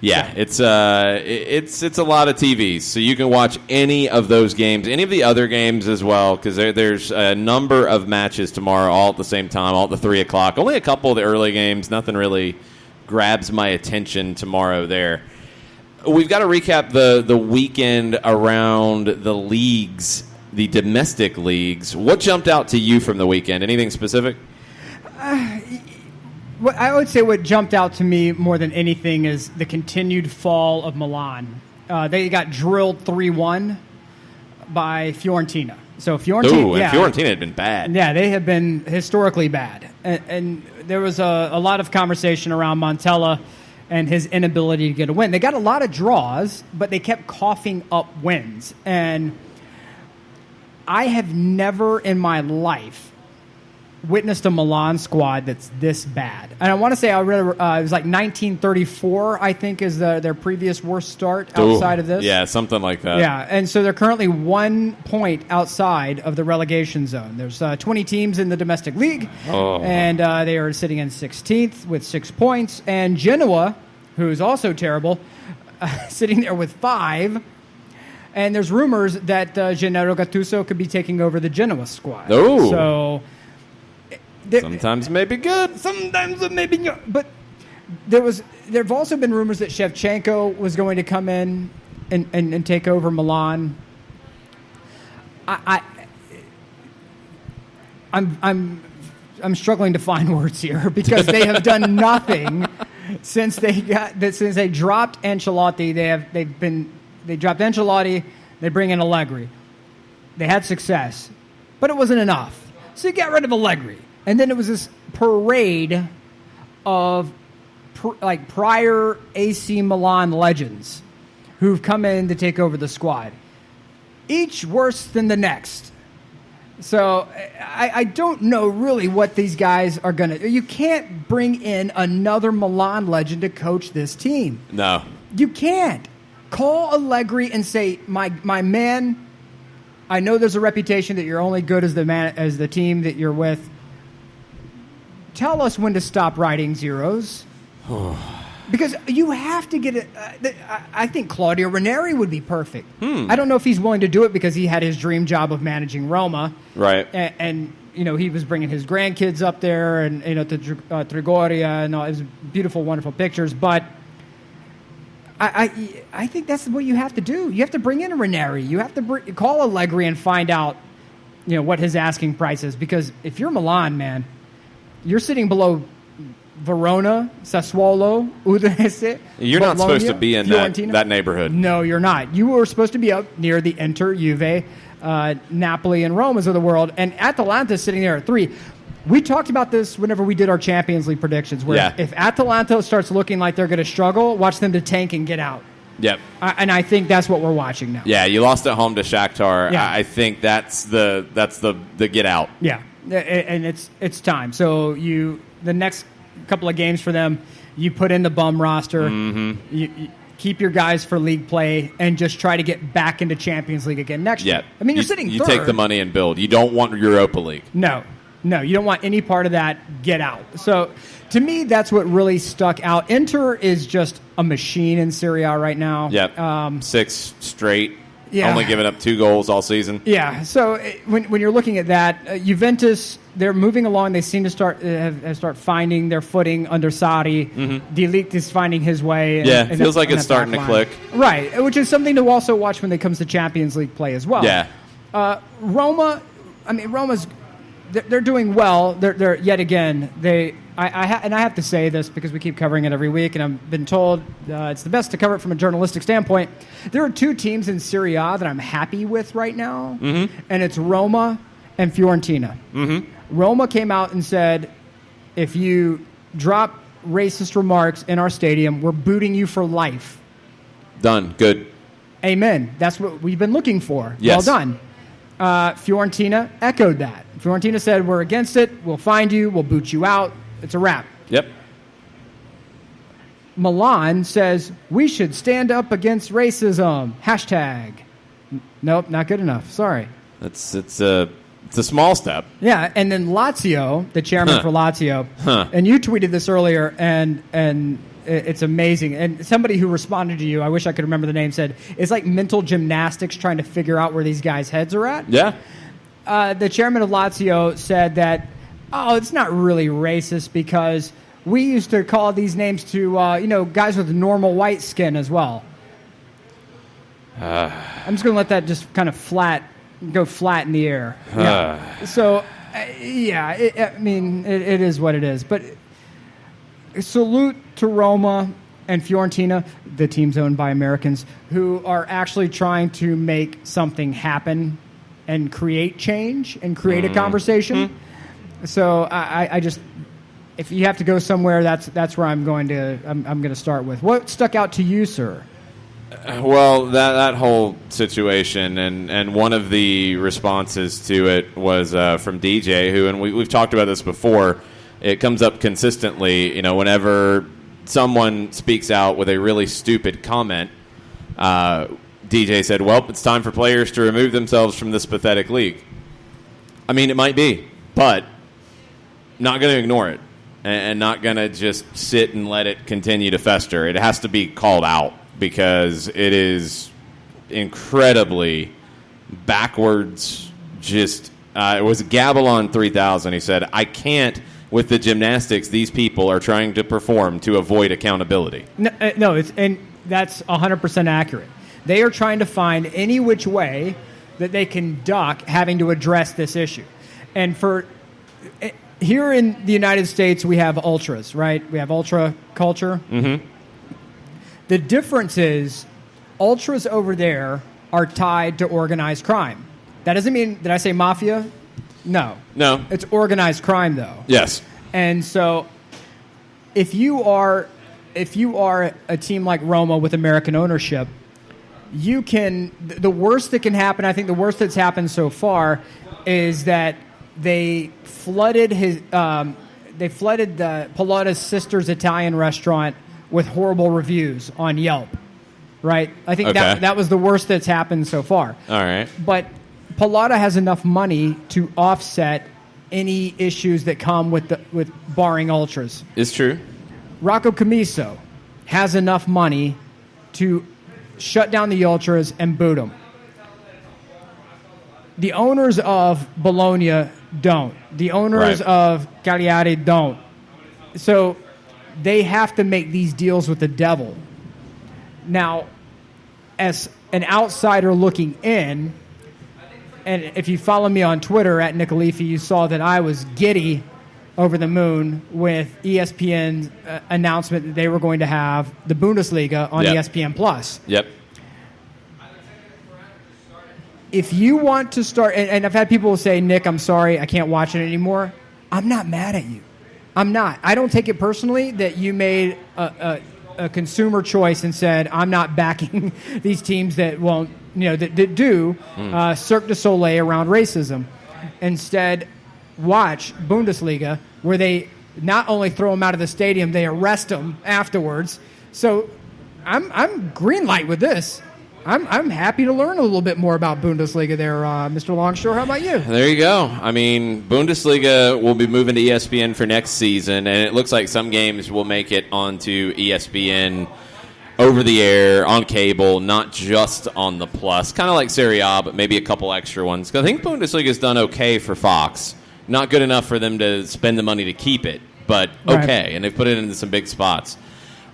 Yeah, it's a lot of TVs, so you can watch any of those games, any of the other games as well, because there's a number of matches tomorrow all at the same time, all at the 3 o'clock. Only a couple of the early games. Nothing really grabs my attention tomorrow there. We've got to recap the weekend around the leagues, the domestic leagues. What jumped out to you from the weekend? Anything specific? I would say what jumped out to me more than anything is the continued fall of Milan. They got drilled 3-1 by Fiorentina. So Fiorentina had been bad. Yeah, they have been historically bad. And there was a lot of conversation around Montella and his inability to get a win. They got a lot of draws, but they kept coughing up wins. And I have never in my life witnessed a Milan squad that's this bad. And I want to say I read it was like 1934, I think, is their previous worst start outside of this. Yeah, something like that. Yeah, and so they're currently 1 point outside of the relegation zone. There's 20 teams in the domestic league, and they are sitting in 16th with 6 points. And Genoa, who's also terrible, sitting there with 5. And there's rumors that Gennaro Gattuso could be taking over the Genoa squad. Oh. So sometimes it may be good. Sometimes it may be good. But there have also been rumors that Shevchenko was going to come in and take over Milan. I'm struggling to find words here because they have done nothing since they dropped Ancelotti, they dropped Ancelotti. They bring in Allegri. They had success, but it wasn't enough. So you got rid of Allegri, and then it was this parade of prior AC Milan legends who've come in to take over the squad, each worse than the next. So I don't know really what these guys are going to... You can't bring in another Milan legend to coach this team. No. You can't. Call Allegri and say, my man, I know there's a reputation that you're only good as the team that you're with. Tell us when to stop writing zeros. Because you have to get it. I think Claudio Ranieri would be perfect. I don't know if he's willing to do it because he had his dream job of managing Roma. Right. And he was bringing his grandkids up there and, to Trigoria and all. It was beautiful, wonderful pictures. But I think that's what you have to do. You have to bring in a Ranieri. You have to call Allegri and find out, what his asking price is. Because if you're Milan, man, you're sitting below Verona, Sassuolo, Udinese. You're Bologna, not supposed to be in Fiorentina. that neighborhood. No, you're not. You were supposed to be up near the Inter, Juve, Napoli, and Romas of the world. And Atalanta's sitting there at 3. We talked about this whenever we did our Champions League predictions, where if Atalanta starts looking like they're going to struggle, watch them to tank and get out. Yep. And I think that's what we're watching now. Yeah, you lost at home to Shakhtar. Yeah. I think that's the get out. Yeah, and it's time. So the next couple of games for them, you put in the bum roster. Mm-hmm. You keep your guys for league play and just try to get back into Champions League again next year. I mean, you're sitting third. You take the money and build. You don't want Europa League. No, you don't want any part of that. Get out. So to me, that's what really stuck out. Inter is just a machine in Serie A right now. Yep. 6 straight. Yeah. Only giving up 2 goals all season. Yeah. So when you're looking at that, Juventus, they're moving along. They seem to start finding their footing under Sarri. Mm-hmm. De Ligt is finding his way. It feels like it's starting to click. Right, which is something to also watch when it comes to Champions League play as well. Yeah. Roma's they're doing well. They're yet again I have to say this because we keep covering it every week, and I've been told it's the best to cover it from a journalistic standpoint. There are 2 teams in Serie A that I'm happy with right now, and it's Roma and Fiorentina. Mm-hmm. Roma came out and said, if you drop racist remarks in our stadium, we're booting you for life. Done. Good. Amen. That's what we've been looking for. Yes. Well done. Fiorentina echoed that. Fiorentina said, we're against it. We'll find you. We'll boot you out. It's a wrap. Yep. Milan says, we should stand up against racism. Hashtag. Nope, not good enough. Sorry. It's a small step. Yeah, and then Lazio, the chairman for Lazio, and you tweeted this earlier, and it's amazing. And somebody who responded to you, I wish I could remember the name, said, it's like mental gymnastics trying to figure out where these guys' heads are at. Yeah. The chairman of Lazio said that, it's not really racist because we used to call these names to, guys with normal white skin as well. I'm just going to let that just kind of go flat in the air. Yeah. So, it is what it is. But salute to Roma and Fiorentina, the teams owned by Americans, who are actually trying to make something happen and create change and create a conversation. So I just, if you have to go somewhere, that's where I'm going to start with. What stuck out to you, sir? Well, that whole situation, and one of the responses to it was from DJ, who, and we've talked about this before, it comes up consistently, whenever someone speaks out with a really stupid comment, DJ said, well, it's time for players to remove themselves from this pathetic league. I mean, it might be, but not going to ignore it and not going to just sit and let it continue to fester. It has to be called out because it is incredibly backwards. Just it was Gabalon 3000. He said, I can't, with the gymnastics these people are trying to perform to avoid accountability. No, and that's 100% accurate. They are trying to find any which way that they can duck having to address this issue. And here in the United States, we have ultras, right? We have ultra culture. Mm-hmm. The difference is ultras over there are tied to organized crime. That doesn't mean, did I say mafia? No. No. It's organized crime, though. Yes. And so if you are a team like Roma with American ownership, you can, the worst that can happen, I think the worst that's happened so far is that they flooded the Pallotta's sister's Italian restaurant with horrible reviews on Yelp, right? I think that was the worst that's happened so far. All right. But Pallotta has enough money to offset any issues that come with barring ultras. It's true. Rocco Camiso has enough money to shut down the ultras and boot them. The owners of Bologna don't. The owners of Cagliari don't. So they have to make these deals with the devil. Now, as an outsider looking in, and if you follow me on Twitter at Nicolifi, you saw that I was giddy over the moon with ESPN's announcement that they were going to have the Bundesliga on ESPN Plus. Yep. If you want to start, and I've had people say, Nick, I'm sorry, I can't watch it anymore. I'm not mad at you. I'm not. I don't take it personally that you made a consumer choice and said, I'm not backing these teams that won't, that do Cirque du Soleil around racism. Instead, watch Bundesliga, where they not only throw them out of the stadium, they arrest them afterwards. So I'm green light with this. I'm happy to learn a little bit more about Bundesliga there, Mr. Longshore. How about you? There you go. I mean, Bundesliga will be moving to ESPN for next season, and it looks like some games will make it onto ESPN over the air, on cable, not just on the Plus. Kind of like Serie A, but maybe a couple extra ones. I think Bundesliga's done okay for Fox. Not good enough for them to spend the money to keep it, but okay, and they've put it into some big spots.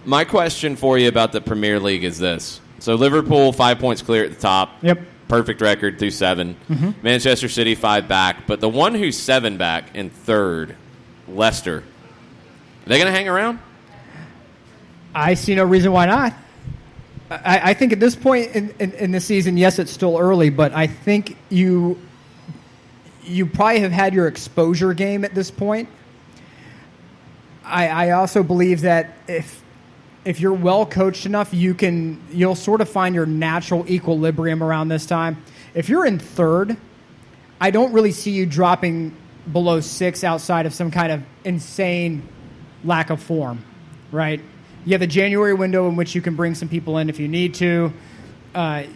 My question for you about the Premier League is this. So Liverpool, 5 points clear at the top. Yep. Perfect record through 7. Mm-hmm. Manchester City, 5 back. But the one who's 7 back in third, Leicester, are they going to hang around? I see no reason why not. I think at this point in the season, yes, it's still early, but I think you probably have had your exposure game at this point. I also believe that if you're well coached enough, you'll sort of find your natural equilibrium around this time. If you're in third, I don't really see you dropping below 6 outside of some kind of insane lack of form, right? You have the January window in which you can bring some people in if you need to.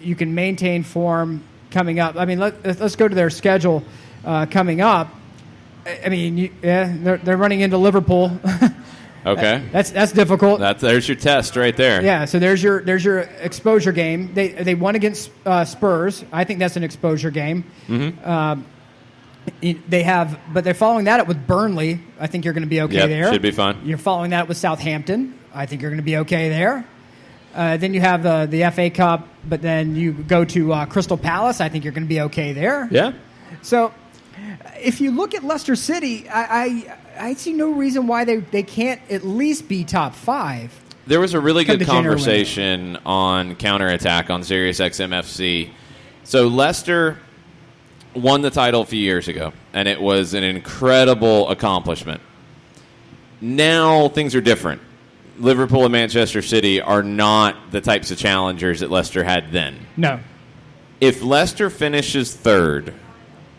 You can maintain form coming up. I mean, let's go to their schedule coming up. I mean, they're running into Liverpool. Okay, that's difficult. There's your test right there. Yeah, so there's your exposure game. They won against Spurs. I think that's an exposure game. Mm-hmm. But they're following that up with Burnley. I think you're going to be okay there. Should be fine. You're following that up with Southampton. I think you're going to be okay there. Then you have the FA Cup, but then you go to Crystal Palace. I think you're going to be okay there. Yeah. So if you look at Leicester City, I see no reason why they can't at least be top 5. There was a really good conversation on Counterattack on SiriusXM FC. So Leicester won the title a few years ago, and it was an incredible accomplishment. Now things are different. Liverpool and Manchester City are not the types of challengers that Leicester had then. No. If Leicester finishes third,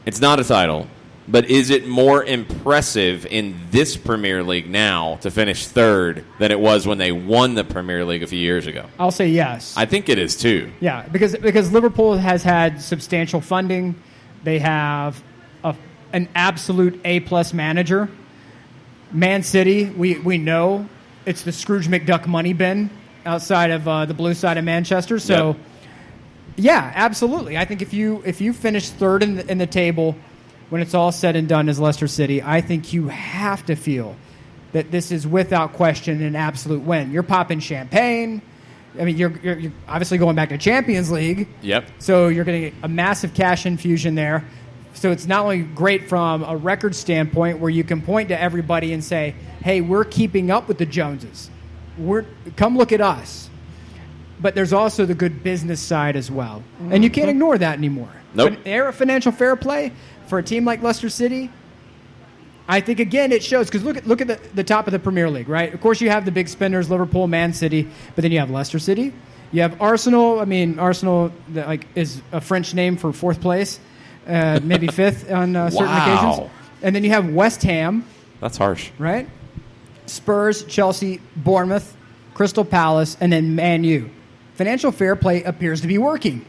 it's not a title. But is it more impressive in this Premier League now to finish third than it was when they won the Premier League a few years ago? I'll say yes. I think it is too. Yeah, because Liverpool has had substantial funding. They have an absolute A-plus manager. Man City, we know it's the Scrooge McDuck money bin outside of the blue side of Manchester. So, yeah, absolutely. I think if you finish third in the table, when it's all said and done as Leicester City, I think you have to feel that this is without question an absolute win. You're popping champagne. I mean, you're obviously going back to Champions League. Yep. So you're going to get a massive cash infusion there. So it's not only great from a record standpoint where you can point to everybody and say, hey, we're keeping up with the Joneses. Come look at us. But there's also the good business side as well. And you can't ignore that anymore. Nope. Era financial fair play for a team like Leicester City, I think, again, it shows. Because look at the top of the Premier League, right? Of course, you have the big spenders, Liverpool, Man City. But then you have Leicester City. You have Arsenal. I mean, Arsenal is a French name for fourth place. Maybe fifth on certain occasions. And then you have West Ham. That's harsh. Right? Spurs, Chelsea, Bournemouth, Crystal Palace, and then Man U. Financial fair play appears to be working.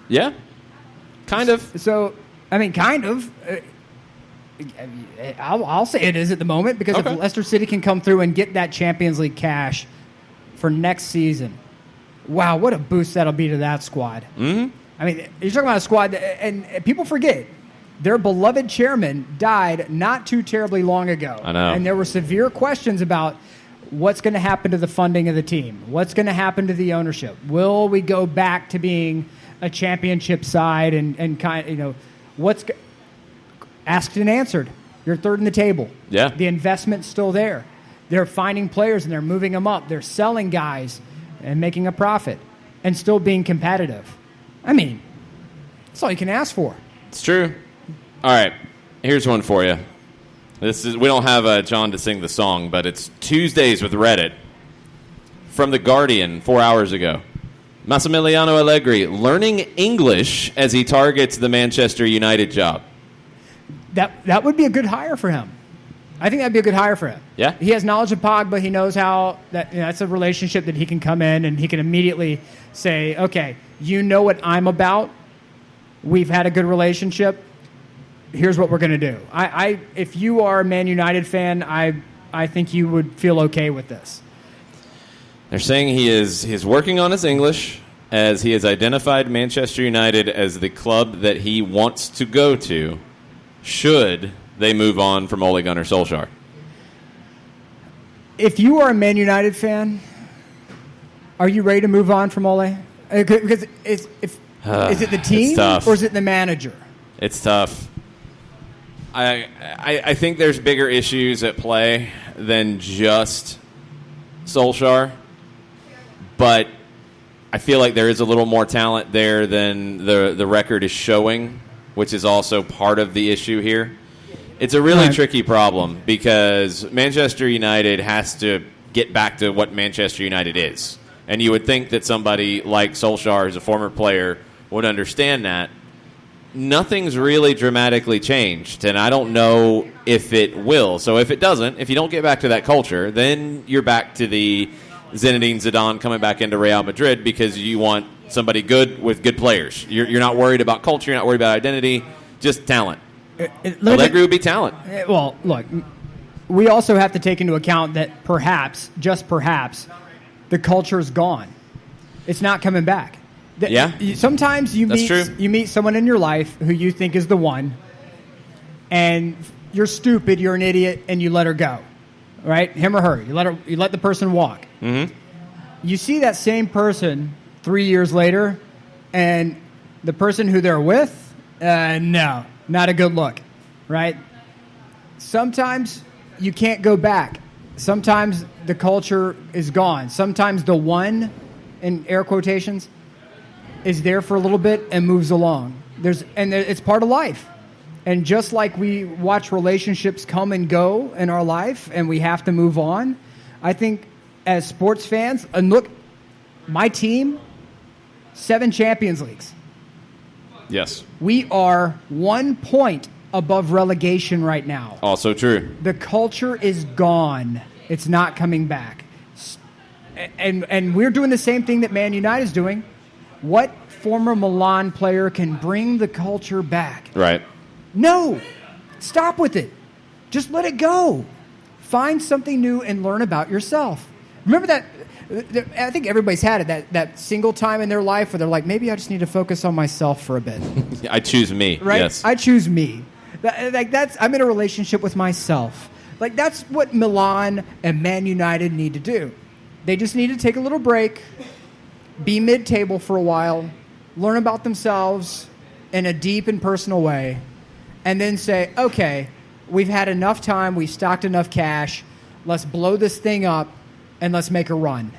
Yeah. Kind of. So, I mean, kind of. I'll say it is at the moment because if Leicester City can come through and get that Champions League cash for next season, wow, what a boost that'll be to that squad. Mm-hmm. I mean, you're talking about a squad and people forget, their beloved chairman died not too terribly long ago. I know. And there were severe questions about what's going to happen to the funding of the team. What's going to happen to the ownership? Will we go back to being a championship side and kind of, asked and answered. You're third in the table. Yeah. The investment's still there. They're finding players and they're moving them up. They're selling guys and making a profit and still being competitive. I mean, that's all you can ask for. It's true. All right, here's one for you. We don't have John to sing the song, but it's Tuesdays with Reddit. From The Guardian 4 hours ago. Massimiliano Allegri learning English as he targets the Manchester United job. That would be a good hire for him. I think that'd be a good hire for him. Yeah. He has knowledge of Pogba. He knows how that's a relationship that he can come in and he can immediately say, okay, you know what I'm about. We've had a good relationship. Here's what we're going to do. If you are a Man United fan, I think you would feel okay with this. They're saying he's working on his English as he has identified Manchester United as the club that he wants to go to should they move on from Ole Gunnar Solskjaer. If you are a Man United fan, are you ready to move on from Ole? Because is it the team or is it the manager? It's tough. I think there's bigger issues at play than just Solskjaer, but I feel like there is a little more talent there than the record is showing, which is also part of the issue here. It's a really tricky problem because Manchester United has to get back to what Manchester United is. And you would think that somebody like Solskjaer, who's a former player, would understand that. Nothing's really dramatically changed, and I don't know if it will. So if it doesn't, if you don't get back to that culture, then you're back to the Zinedine Zidane coming back into Real Madrid because you want somebody good with good players. You're not worried about culture. You're not worried about identity, just talent. Allegri would be talent. Well, look, we also have to take into account that perhaps, just perhaps, the culture is gone. It's not coming back. Yeah. Sometimes you meet someone in your life who you think is the one, and you're stupid, you're an idiot, and you let her go, right? Him or her. You let the person walk. Mm-hmm. You see that same person 3 years later, and the person who they're with, no, not a good look, right? Sometimes you can't go back. Sometimes the culture is gone. Sometimes the one, in air quotations, is there for a little bit and moves along. It's part of life. And just like we watch relationships come and go in our life and we have to move on, I think as sports fans, and look, my team, 7 Champions Leagues. Yes. We are 1 point above relegation right now. Also true. The culture is gone. It's not coming back. And we're doing the same thing that Man United is doing. What former Milan player can bring the culture back? Right. No. Stop with it. Just let it go. Find something new and learn about yourself. Remember that? I think everybody's had it, that single time in their life where they're like, maybe I just need to focus on myself for a bit. I choose me. Right? Yes. I choose me. I'm in a relationship with myself. Like, that's what Milan and Man United need to do. They just need to take a little break, be mid-table for a while, learn about themselves in a deep and personal way, and then say, okay, we've had enough time, we stocked enough cash, let's blow this thing up, and let's make a run.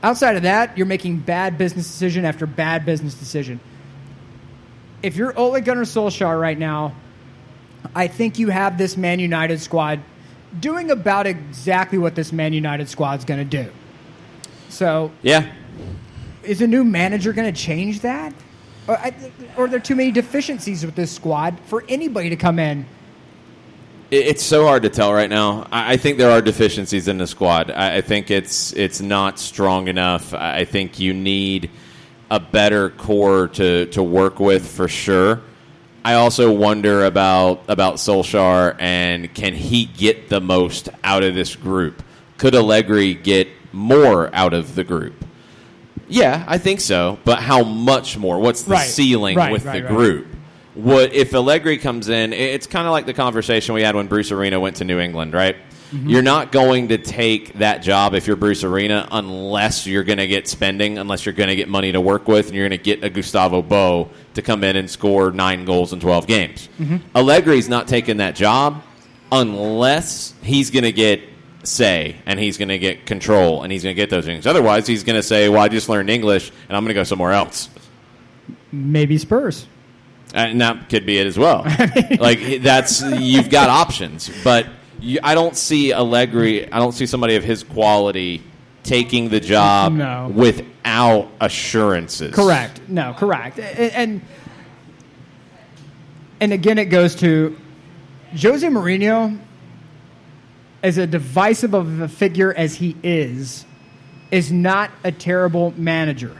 Outside of that, you're making bad business decision after bad business decision. If you're Ole Gunnar Solskjaer right now, I think you have this Man United squad doing about exactly what this Man United squad is going to do. So, yeah. Is a new manager going to change that? Or are there too many deficiencies with this squad for anybody to come in? It's so hard to tell right now. I think there are deficiencies in the squad. I think it's not strong enough. I think you need a better core to work with for sure. I also wonder about Solskjaer and can he get the most out of this group? Could Allegri get more out of the group? Yeah, I think so. But how much more? What's the ceiling with the group? What if Allegri comes in? It's kind of like the conversation we had when Bruce Arena went to New England, right? Mm-hmm. You're not going to take that job if you're Bruce Arena unless you're going to get spending, unless you're going to get money to work with, and you're going to get a Gustavo Bo to come in and score 9 goals in 12 games. Mm-hmm. Allegri's not taking that job unless he's going to get say and he's going to get control and he's going to get those things. Otherwise, he's going to say, well, I just learned English and I'm going to go somewhere else. Maybe Spurs. And that could be it as well. Like that's you've got options, but I don't see Allegri. I don't see somebody of his quality taking the job without assurances. Correct. No, correct. And again, it goes to Jose Mourinho, as a divisive of a figure as he is not a terrible manager.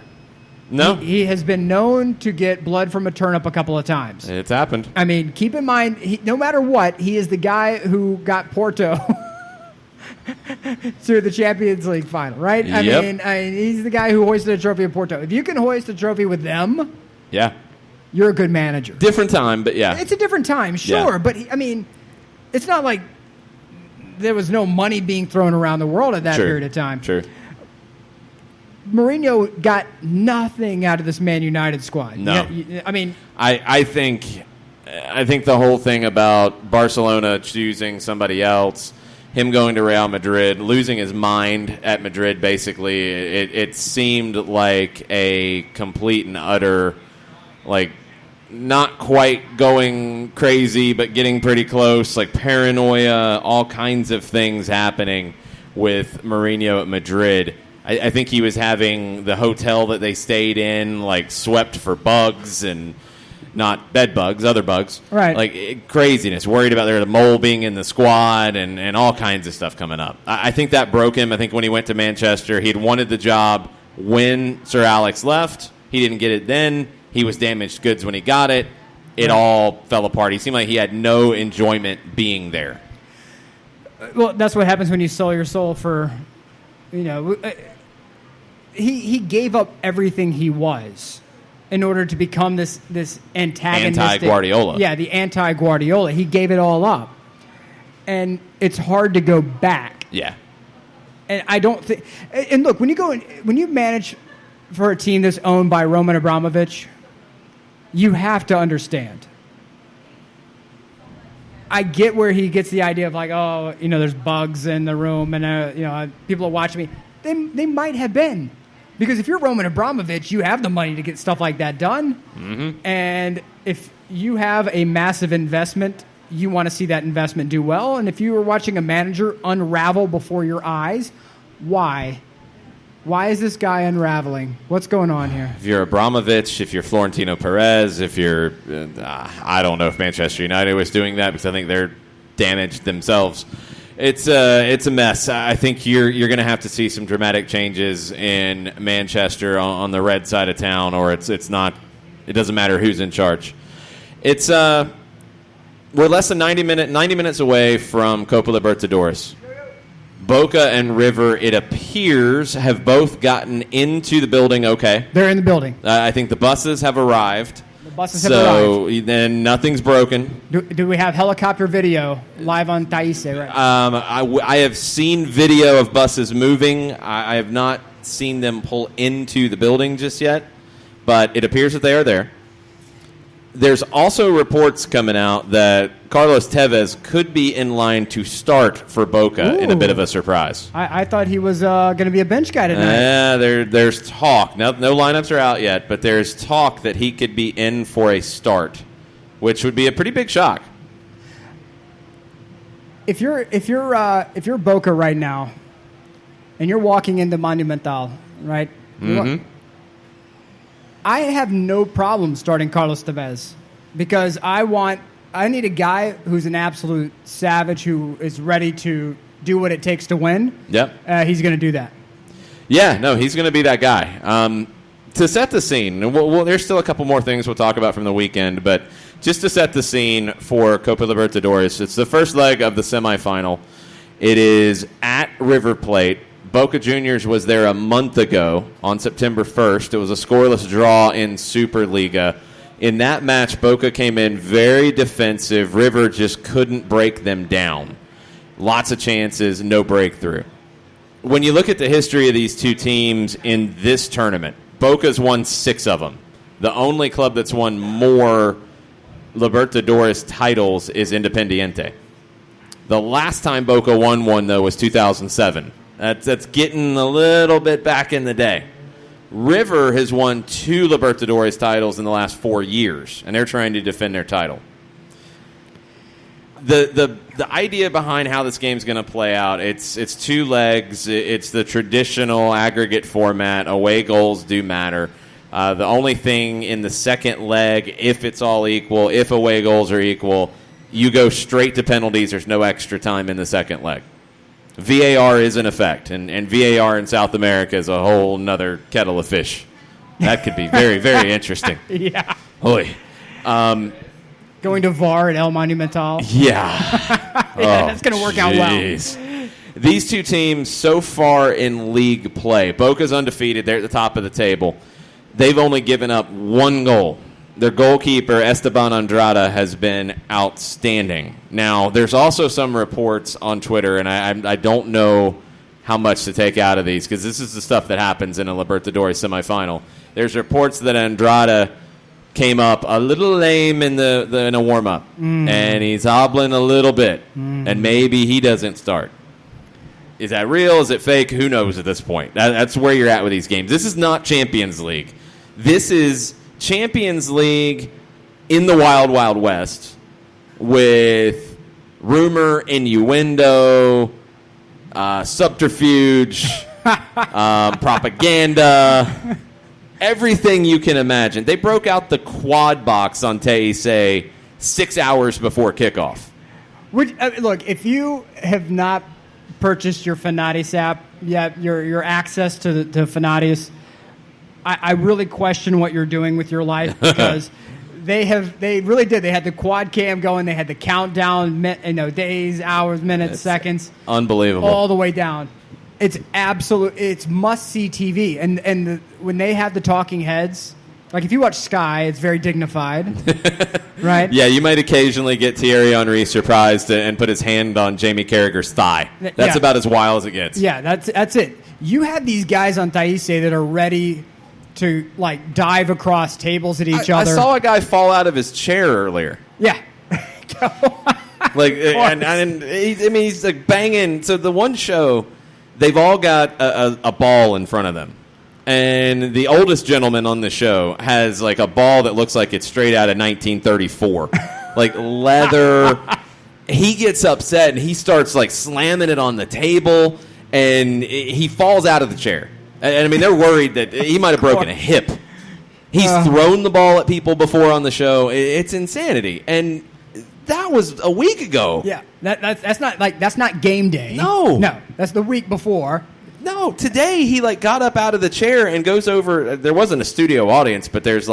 No. He has been known to get blood from a turnip a couple of times. It's happened. I mean, keep in mind, no matter what, he is the guy who got Porto to the Champions League final, right? Yep. I mean, he's the guy who hoisted a trophy at Porto. If you can hoist a trophy with them, yeah, you're a good manager. Different time, but yeah. It's a different time, sure. Yeah. But, it's not like there was no money being thrown around the world at that period of time. Sure. Mourinho got nothing out of this Man United squad. No. I think the whole thing about Barcelona choosing somebody else, him going to Real Madrid, losing his mind at Madrid, basically, it seemed like a complete and utter, like, not quite going crazy, but getting pretty close, like paranoia, all kinds of things happening with Mourinho at Madrid. I think he was having the hotel that they stayed in, like, swept for bugs and not bed bugs, other bugs. Right. Like, craziness. Worried about the mole being in the squad and all kinds of stuff coming up. I think that broke him. I think when he went to Manchester, he'd wanted the job when Sir Alex left. He didn't get it then. He was damaged goods when he got it. It all fell apart. He seemed like he had no enjoyment being there. Well, that's what happens when you sell your soul for, He gave up everything he was in order to become this antagonistic... Anti-Guardiola. Yeah, the anti-Guardiola. He gave it all up. And it's hard to go back. Yeah. And I don't think... And look, when you manage for a team that's owned by Roman Abramovich, you have to understand. I get where he gets the idea of like, there's bugs in the room and, people are watching me. They might have been. Because if you're Roman Abramovich, you have the money to get stuff like that done. Mm-hmm. And if you have a massive investment, you want to see that investment do well. And if you were watching a manager unravel before your eyes, why? Why is this guy unraveling? What's going on here? If you're Abramovich, if you're Florentino Perez, if you're... I don't know if Manchester United was doing that because I think they're damaged themselves. It's a mess. I think you're going to have to see some dramatic changes in Manchester on the red side of town, or it's not. It doesn't matter who's in charge. It's we're less than 90 minutes away from Copa Libertadores. Boca and River, it appears, have both gotten into the building. Okay, they're in the building. I think the buses have arrived. So then nothing's broken. Do we have helicopter video live on Taise? Right? I have seen video of buses moving. I have not seen them pull into the building just yet, but it appears that they are there. There's also reports coming out that Carlos Tevez could be in line to start for Boca in a bit of a surprise. I thought he was going to be a bench guy tonight. Yeah, there's talk. No lineups are out yet, but there's talk that he could be in for a start, which would be a pretty big shock. If you're Boca right now, and you're walking into Monumental, right? Mm-hmm. I have no problem starting Carlos Tevez because I need a guy who's an absolute savage who is ready to do what it takes to win. Yep. He's going to do that. Yeah, no, he's going to be that guy. To set the scene, there's still a couple more things we'll talk about from the weekend, but just to set the scene for Copa Libertadores, it's the first leg of the semifinal. It is at River Plate. Boca Juniors was there a month ago on September 1st. It was a scoreless draw in Superliga. In that match, Boca came in very defensive. River just couldn't break them down. Lots of chances, no breakthrough. When you look at the history of these two teams in this tournament, Boca's won 6 of them. The only club that's won more Libertadores titles is Independiente. The last time Boca won one, though, was 2007. That's getting a little bit back in the day. River has won 2 Libertadores titles in the last 4 years, and they're trying to defend their title. The idea behind how this game's going to play out, it's 2 legs. It's the traditional aggregate format. Away goals do matter. The only thing in the second leg, if it's all equal, if away goals are equal, you go straight to penalties. There's no extra time in the second leg. VAR is in effect, and VAR in South America is a whole nother kettle of fish. That could be very, very interesting. Yeah. Oy. Going to VAR at El Monumental. Yeah. That's going to work out well. These two teams so far in league play, Boca's undefeated. They're at the top of the table. They've only given up 1 goal. Their goalkeeper, Esteban Andrada, has been outstanding. Now, there's also some reports on Twitter, and I don't know how much to take out of these because this is the stuff that happens in a Libertadores semifinal. There's reports that Andrada came up a little lame in in a warm-up, and he's hobbling a little bit, and maybe he doesn't start. Is that real? Is it fake? Who knows at this point? That's where you're at with these games. This is not Champions League. This is Champions League in the Wild Wild West with rumor, innuendo, subterfuge, propaganda, everything you can imagine. They broke out the quad box on Teisei 6 hours before kickoff. Look, if you have not purchased your Fanatics app yet, your access to Fanatics, I really question what you're doing with your life because they really did. They had the quad cam going. They had the countdown, days, hours, minutes, seconds. Unbelievable. All the way down. It's it's must-see TV. And when they have the talking heads, like if you watch Sky, it's very dignified, right? Yeah, you might occasionally get Thierry Henry surprised and put his hand on Jamie Carragher's thigh. That's about as wild as it gets. Yeah, that's it. You have these guys on Teisei that are ready to dive across tables at each other. I saw a guy fall out of his chair earlier. Yeah. He's like banging. So the one show, they've all got a ball in front of them. And the oldest gentleman on the show has a ball that looks like it's straight out of 1934. Leather. He gets upset and he starts slamming it on the table and he falls out of the chair. And they're worried that he might have broken a hip. He's thrown the ball at people before on the show. It's insanity. And that was a week ago. Yeah, that's not game day. No, that's the week before. No, today he got up out of the chair and goes over. There wasn't a studio audience, but there's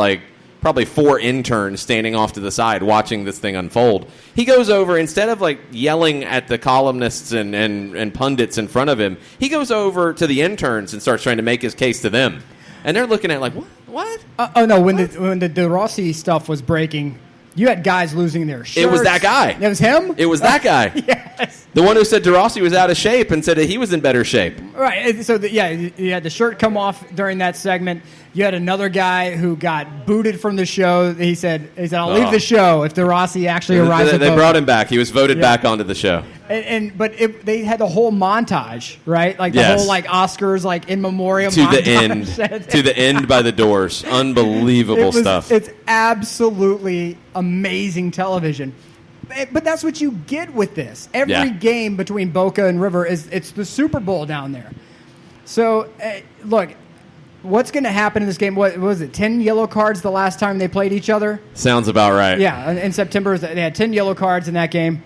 probably 4 interns standing off to the side watching this thing unfold. He goes over, instead of yelling at the columnists and pundits in front of him, he goes over to the interns and starts trying to make his case to them. And they're looking at what? When the De Rossi stuff was breaking, you had guys losing their shirts. It was that guy. It was him? It was that guy. Yeah. Yes. The one who said De Rossi was out of shape and said that he was in better shape. Right. So, you had the shirt come off during that segment. You had another guy who got booted from the show. He said, I'll leave the show if De Rossi actually arrives. They brought him back. He was voted back onto the show. But they had the whole montage, right? Like the whole like Oscars, like in memoriam to montage. the end, to the end by the doors. Unbelievable stuff. It's absolutely amazing television. But that's what you get with this. Every game between Boca and River it's the Super Bowl down there. So look, what's going to happen in this game? What was it? 10 yellow cards the last time they played each other? Sounds about right. Yeah, in September they had 10 yellow cards in that game.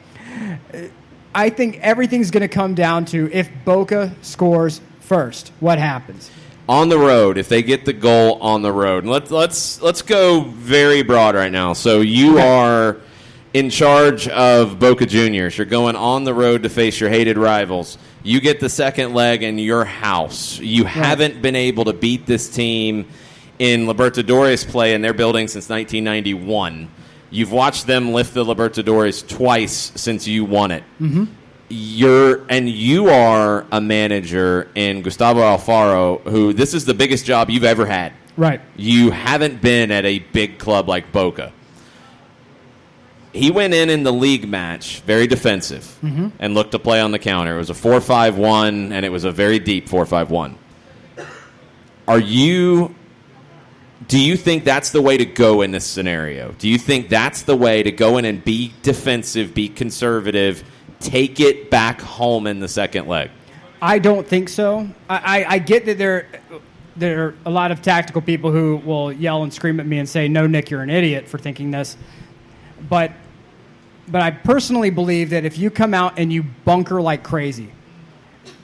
I think everything's going to come down to if Boca scores first, what happens? On the road, if they get the goal on the road. And let's go very broad right now. So you are in charge of Boca Juniors. You're going on the road to face your hated rivals. You get the second leg in your house. You haven't been able to beat this team in Libertadores play in their building since 1991. You've watched them lift the Libertadores twice since you won it. Mm-hmm. You are a manager in Gustavo Alfaro, who this is the biggest job you've ever had. Right. You haven't been at a big club like Boca. He went in the league match very defensive and looked to play on the counter. It was a 4-5-1, and it was a very deep 4-5-1. Do you think that's the way to go in this scenario? Do you think that's the way to go in and be defensive, be conservative, take it back home in the second leg? I don't think so. I get that there are a lot of tactical people who will yell and scream at me and say, "No, Nick, you're an idiot for thinking this." But I personally believe that if you come out and you bunker like crazy,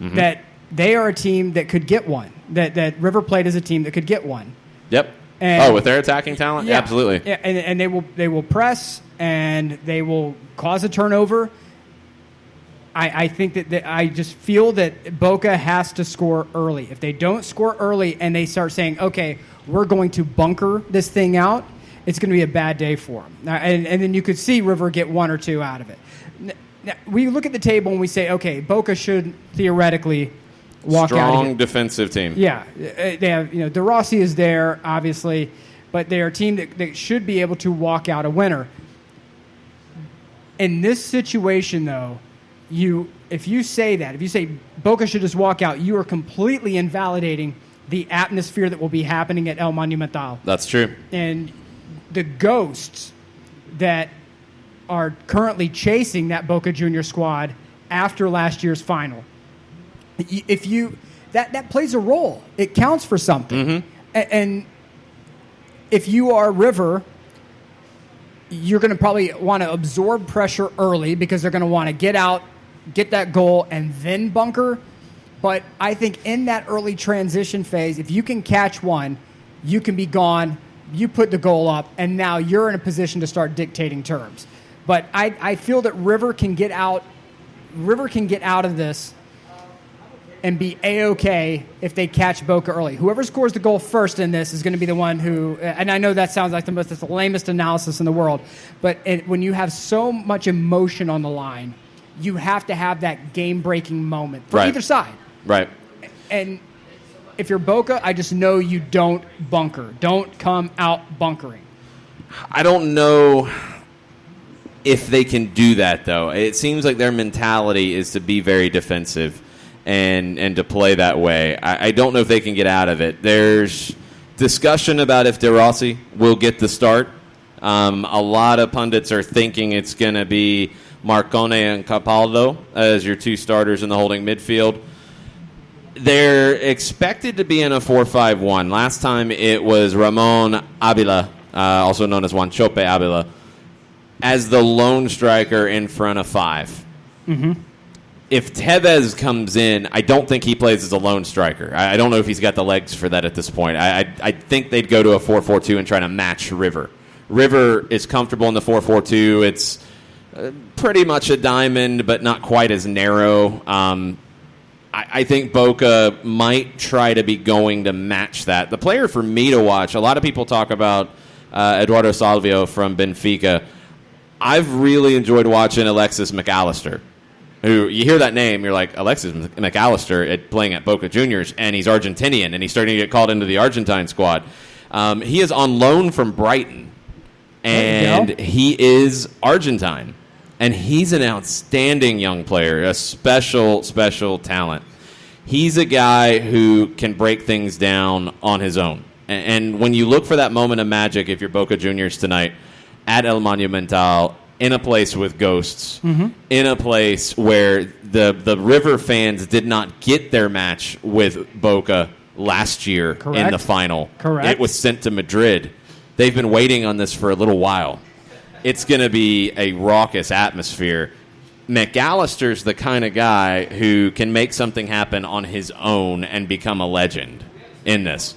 that they are a team that could get one. That River Plate is a team that could get one. Yep. And, with their attacking talent? Yeah, absolutely. Yeah, and they will press and they will cause a turnover. I think that I just feel that Boca has to score early. If they don't score early and they start saying, okay, we're going to bunker this thing out, it's going to be a bad day for them. And then you could see River get one or two out of it. Now, we look at the table and we say, okay, Boca should theoretically walk out. Strong defensive team. Yeah. They have, De Rossi is there, obviously, but they're a team that should be able to walk out a winner. In this situation, though, if you say Boca should just walk out, you are completely invalidating the atmosphere that will be happening at El Monumental. That's true. And the ghosts that are currently chasing that Boca Junior squad after last year's final. If that plays a role. It counts for something. And if you are River, you're going to probably want to absorb pressure early because they're going to want to get out, get that goal, and then bunker. But I think in that early transition phase, if you can catch one, you can be gone. You put the goal up, and now you're in a position to start dictating terms. But I feel that River can get out of this and be A-okay if they catch Boca early. Whoever scores the goal first in this is going to be the one who, and I know that sounds like the lamest analysis in the world, but when you have so much emotion on the line, you have to have that game-breaking moment for either side. Right. And if you're Boca, I just know you don't bunker. Don't come out bunkering. I don't know if they can do that, though. It seems like their mentality is to be very defensive and to play that way. I don't know if they can get out of it. There's discussion about if De Rossi will get the start. A lot of pundits are thinking it's going to be Marcone and Capaldo as your two starters in the holding midfield. They're expected to be in a 4-5-1. Last time it was Ramon Avila, also known as Juanchope Avila, as the lone striker in front of five. If Tevez comes in, I don't think he plays as a lone striker. I don't know if he's got the legs for that at this point. I think they'd go to a 4-4-2 and try to match River. River is comfortable in the 4-4-2. It's pretty much a diamond, but not quite as narrow. I think Boca might try to be going to match that. The player for me to watch, a lot of people talk about Eduardo Salvio from Benfica. I've really enjoyed watching Alexis McAllister. who you hear that name, you're like, Alexis McAllister playing at Boca Juniors, and he's Argentinian, and he's starting to get called into the Argentine squad. He is on loan from Brighton, and he is Argentine. And he's an outstanding young player, a special, special talent. He's a guy who can break things down on his own. And when you look for that moment of magic, if you're Boca Juniors tonight, at El Monumental, in a place with ghosts, in a place where the River fans did not get their match with Boca last year in the final. Correct. It was sent to Madrid. They've been waiting on this for a little while. It's going to be a raucous atmosphere. McAllister's the kind of guy who can make something happen on his own and become a legend in this.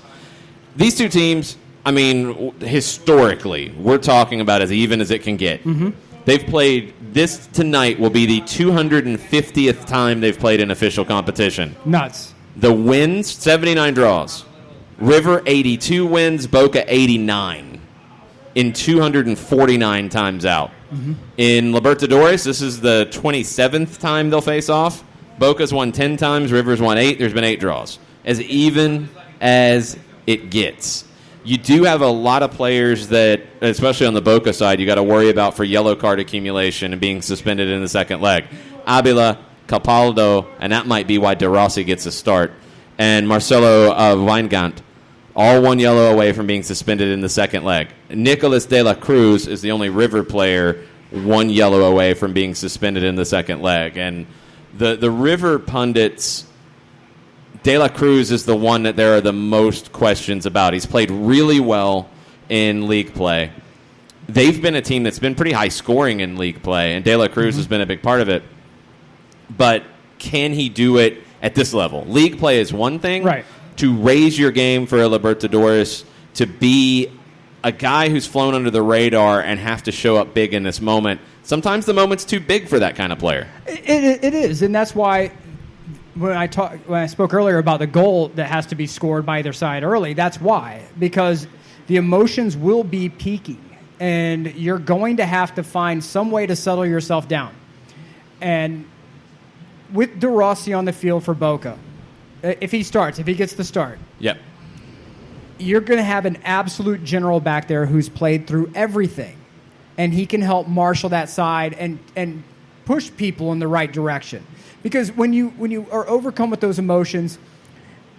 These two teams, I mean, historically, we're talking about as even as it can get. They've played, this tonight will be the 250th time they've played in official competition. Nuts. The wins, 79 draws. River, 82 wins. Boca, 89. In 249 times out. In Libertadores, this is the 27th time they'll face off. Boca's won 10 times, River's won 8. There's been 8 draws. As even as it gets. You do have a lot of players that, especially on the Boca side, you got to worry about for yellow card accumulation and being suspended in the second leg. Avila, Capaldo, and that might be why De Rossi gets a start, and Marcelo Weingart, all 1 yellow away from being suspended in the second leg. Nicolas de la Cruz is the only River player 1 yellow away from being suspended in the second leg. And the River pundits, de la Cruz is the one that there are the most questions about. He's played really well in league play. They've been a team that's been pretty high scoring in league play, and de la Cruz has been a big part of it. But can he do it at this level? League play is one thing. Right. To raise your game for a Libertadores, to be a guy who's flown under the radar and have to show up big in this moment, sometimes the moment's too big for that kind of player. It is, and that's why when I spoke earlier about the goal that has to be scored by either side early, that's why. Because the emotions will be peaking, and you're going to have to find some way to settle yourself down. And with De Rossi on the field for Boca, if he gets the start, yep, you're going to have an absolute general back there who's played through everything, and he can help marshal that side and push people in the right direction. Because when you are overcome with those emotions,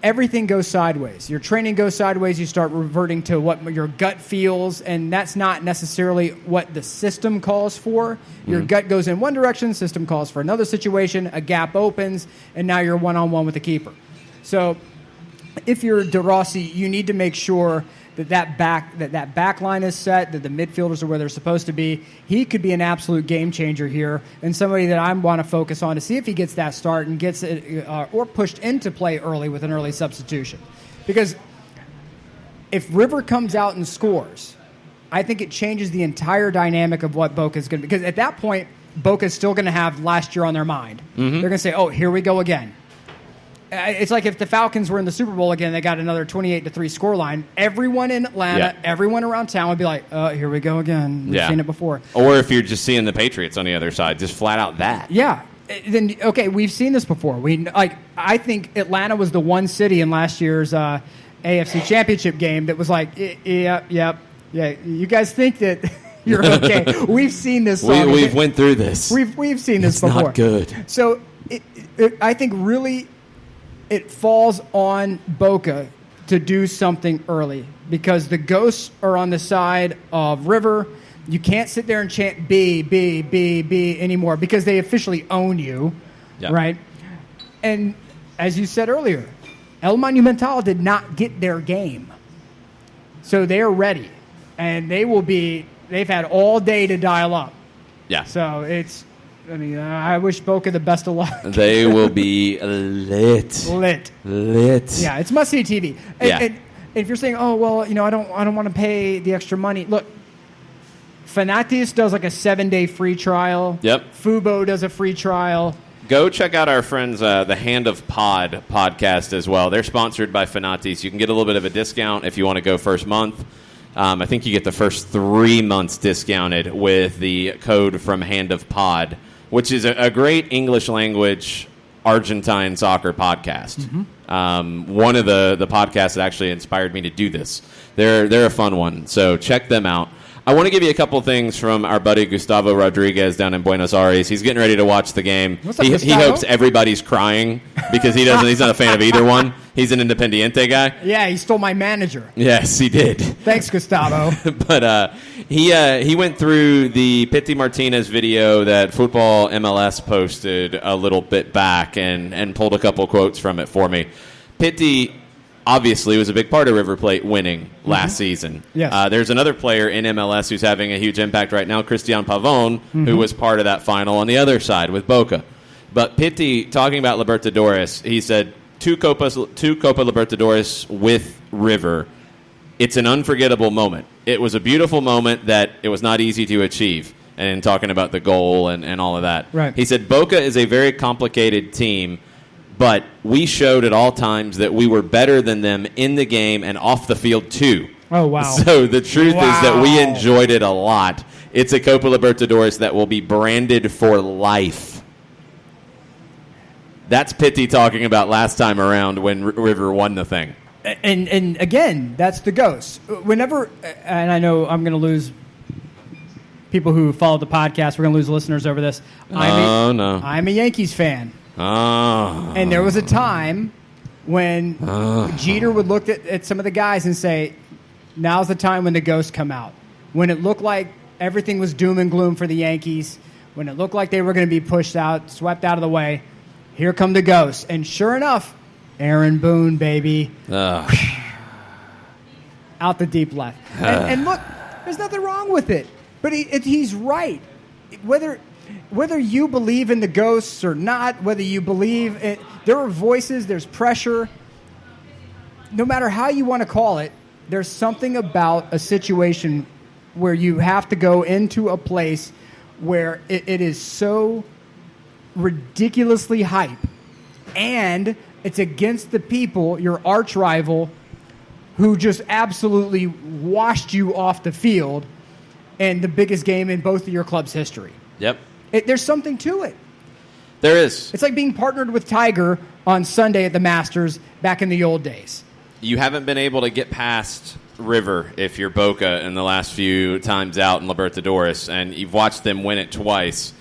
everything goes sideways. Your training goes sideways. You start reverting to what your gut feels, and that's not necessarily what the system calls for. Your gut goes in one direction, system calls for another situation, a gap opens, and now you're one-on-one with the keeper. So if you're De Rossi, you need to make sure that back line is set, that the midfielders are where they're supposed to be. He could be an absolute game changer here, and somebody that I want to focus on to see if he gets that start and gets it or pushed into play early with an early substitution. Because if River comes out and scores, I think it changes the entire dynamic of what Boca's going to be. Because at that point, Boca's still going to have last year on their mind. They're going to say, oh, here we go again. It's like if the Falcons were in the Super Bowl again, they got another 28-3 scoreline. Everyone in Atlanta, everyone around town would be like, here we go again. We've seen it before. Or if you're just seeing the Patriots on the other side, just flat out that. Yeah. Then, okay, we've seen this before. I think Atlanta was the one city in last year's AFC Championship game that was like, yeah, you guys think that you're okay. We've seen this. We've went through this. We've seen this before. It's not good. So I think really it falls on Boca to do something early because the ghosts are on the side of River. You can't sit there and chant B, B, B, B anymore because they officially own you, right? And as you said earlier, El Monumental did not get their game. So they're ready. And they've had all day to dial up. Yeah. So I wish Boca the best of luck. They will be lit. Yeah, it's must-see TV. And if you're saying, oh, well, I don't want to pay the extra money. Look, Fanatis does like a 7-day free trial. Yep. Fubo does a free trial. Go check out our friends, the Hand of Pod podcast as well. They're sponsored by Fanatis. You can get a little bit of a discount if you want to go first month. I think you get the first 3 months discounted with the code from Hand of Pod which is a great English language Argentine soccer podcast. One of the podcasts that actually inspired me to do this. They're a fun one, so check them out. I want to give you a couple things from our buddy Gustavo Rodriguez down in Buenos Aires. He's getting ready to watch the game. What's up, He hopes everybody's crying because he's not a fan of either one. He's an Independiente guy. Yeah, he stole my manager. Yes, he did. Thanks, Gustavo. But he went through the Pity Martinez video that Football MLS posted a little bit back and pulled a couple quotes from it for me. Pity obviously was a big part of River Plate winning last season. Yes. There's another player in MLS who's having a huge impact right now, Christian Pavon, who was part of that final on the other side with Boca. But Pity, talking about Libertadores, he said, two Copa Libertadores with River. It's an unforgettable moment. It was a beautiful moment that it was not easy to achieve. And talking about the goal and all of that. Right. He said, Boca is a very complicated team, but we showed at all times that we were better than them in the game and off the field, too. Oh, wow. So the truth is that we enjoyed it a lot. It's a Copa Libertadores that will be branded for life. That's Pity talking about last time around when River won the thing. And again, that's the ghost. Whenever, and I know I'm going to lose people who follow the podcast. We're going to lose listeners over this. I'm a Yankees fan. Oh. And there was a time when Jeter would look at some of the guys and say, now's the time when the ghosts come out. When it looked like everything was doom and gloom for the Yankees, when it looked like they were going to be pushed out, swept out of the way, here come the ghosts. And sure enough, Aaron Boone, baby. Out the deep left. And look, there's nothing wrong with it. But he's right. Whether you believe in the ghosts or not, whether you believe it, there are voices, there's pressure. No matter how you want to call it, there's something about a situation where you have to go into a place where it is so ridiculously hype, and it's against the people, your arch rival, who just absolutely washed you off the field in the biggest game in both of your club's history. Yep. There's something to it. There is. It's like being partnered with Tiger on Sunday at the Masters back in the old days. You haven't been able to get past River if you're Boca in the last few times out in Libertadores, and you've watched them win it twice.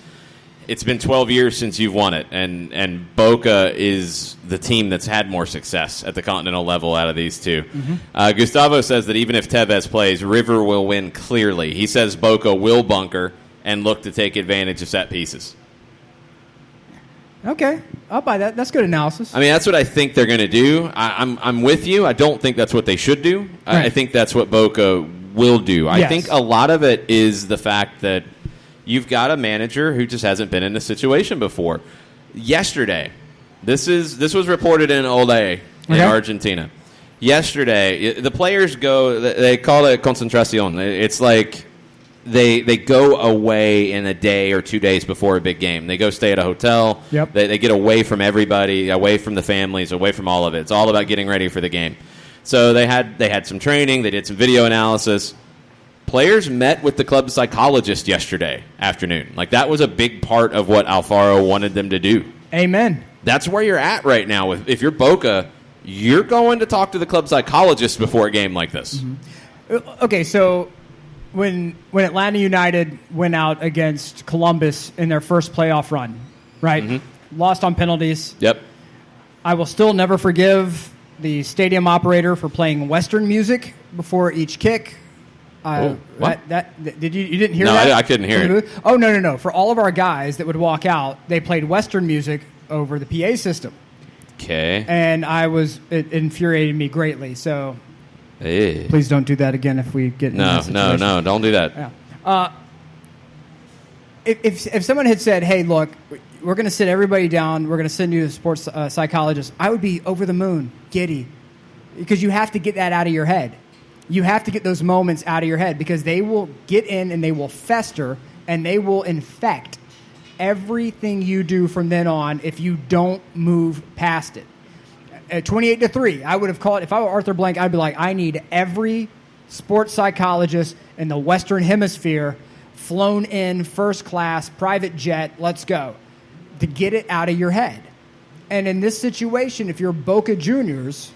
It's been 12 years since you've won it, and Boca is the team that's had more success at the continental level out of these two. Gustavo says that even if Tevez plays, River will win clearly. He says Boca will bunker and look to take advantage of set pieces. Okay, I'll buy that. That's good analysis. I mean, that's what I think they're going to do. I'm with you. I don't think that's what they should do. Right. I think that's what Boca will do. Yes. I think a lot of it is the fact that you've got a manager who just hasn't been in this situation before. Yesterday, this was reported in Ole in Argentina. Yesterday, the players go. They call it concentración. It's like they go away in a day or 2 days before a big game. They go stay at a hotel. Yep. They get away from everybody, away from the families, away from all of it. It's all about getting ready for the game. So they had some training. They did some video analysis. Players met with the club psychologist yesterday afternoon. Like, that was a big part of what Alfaro wanted them to do. Amen. That's where you're at right now. If you're Boca, you're going to talk to the club psychologist before a game like this. Okay, so when Atlanta United went out against Columbus in their first playoff run, right? Lost on penalties. Yep. I will still never forgive the stadium operator for playing Western music before each kick. What? Did you didn't hear No, that? I couldn't hear it. Oh, no. For all of our guys that would walk out, they played Western music over the PA system. Okay. And it infuriated me greatly. So please don't do that again if we get in that situation. No, don't do that. Yeah. If someone had said, hey, look, we're going to sit everybody down, we're going to send you a sports psychologist, I would be over the moon, giddy. Because you have to get that out of your head. You have to get those moments out of your head because they will get in and they will fester and they will infect everything you do from then on if you don't move past it. At 28-3, I would have called, if I were Arthur Blank, I'd be like, I need every sports psychologist in the Western Hemisphere flown in, first class, private jet, let's go, to get it out of your head. And in this situation, if you're Boca Juniors,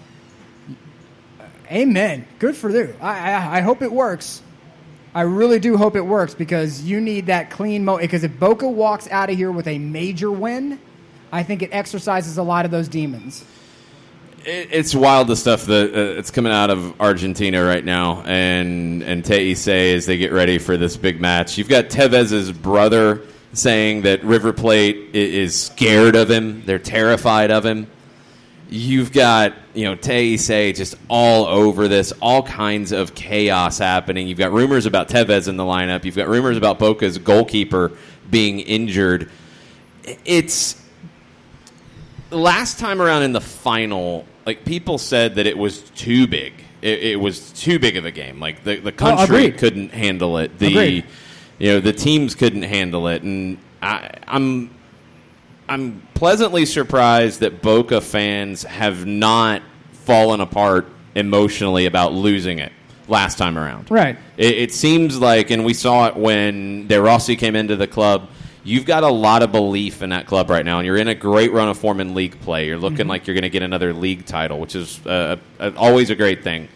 amen. Good for you. I hope it works. I really do hope it works, because you need that clean moment. Because if Boca walks out of here with a major win, I think it exercises a lot of those demons. It's wild, the stuff that it's coming out of Argentina right now, and Teise as they get ready for this big match. You've got Tevez's brother saying that River Plate is scared of him. They're terrified of him. You've got, Teise just all over this, all kinds of chaos happening. You've got rumors about Tevez in the lineup. You've got rumors about Boca's goalkeeper being injured. It's last time around in the final, people said that it was too big. It was too big of a game. The country couldn't handle it. The teams couldn't handle it, and I'm pleasantly surprised that Boca fans have not fallen apart emotionally about losing it last time around. Right. It seems like, and we saw it when De Rossi came into the club, you've got a lot of belief in that club right now, and you're in a great run of form in league play. You're looking like you're going to get another league title, which is always a great thing.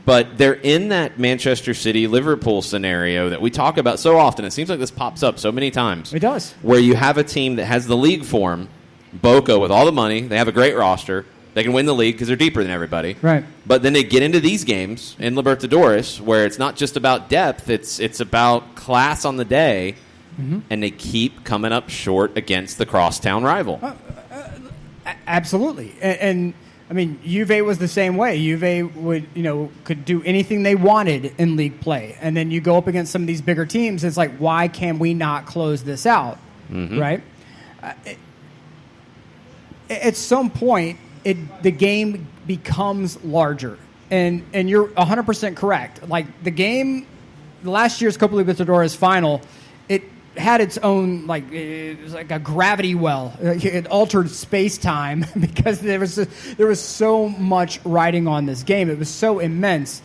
But they're in that Manchester City-Liverpool scenario that we talk about so often. It seems like this pops up so many times. It does. Where you have a team that has the league form, Boca with all the money, they have a great roster, they can win the league because they're deeper than everybody. Right. But then they get into these games in Libertadores where it's not just about depth, it's about class on the day, and they keep coming up short against the crosstown rival. Absolutely. And I mean, Juve was the same way. Juve could do anything they wanted in league play. And then you go up against some of these bigger teams, it's like, why can we not close this out? Right? At some point, the game becomes larger. And you're 100% correct. The last year's Copa Libertadores final, it had its own, it was like a gravity well. It altered space-time because there was so much riding on this game. It was so immense.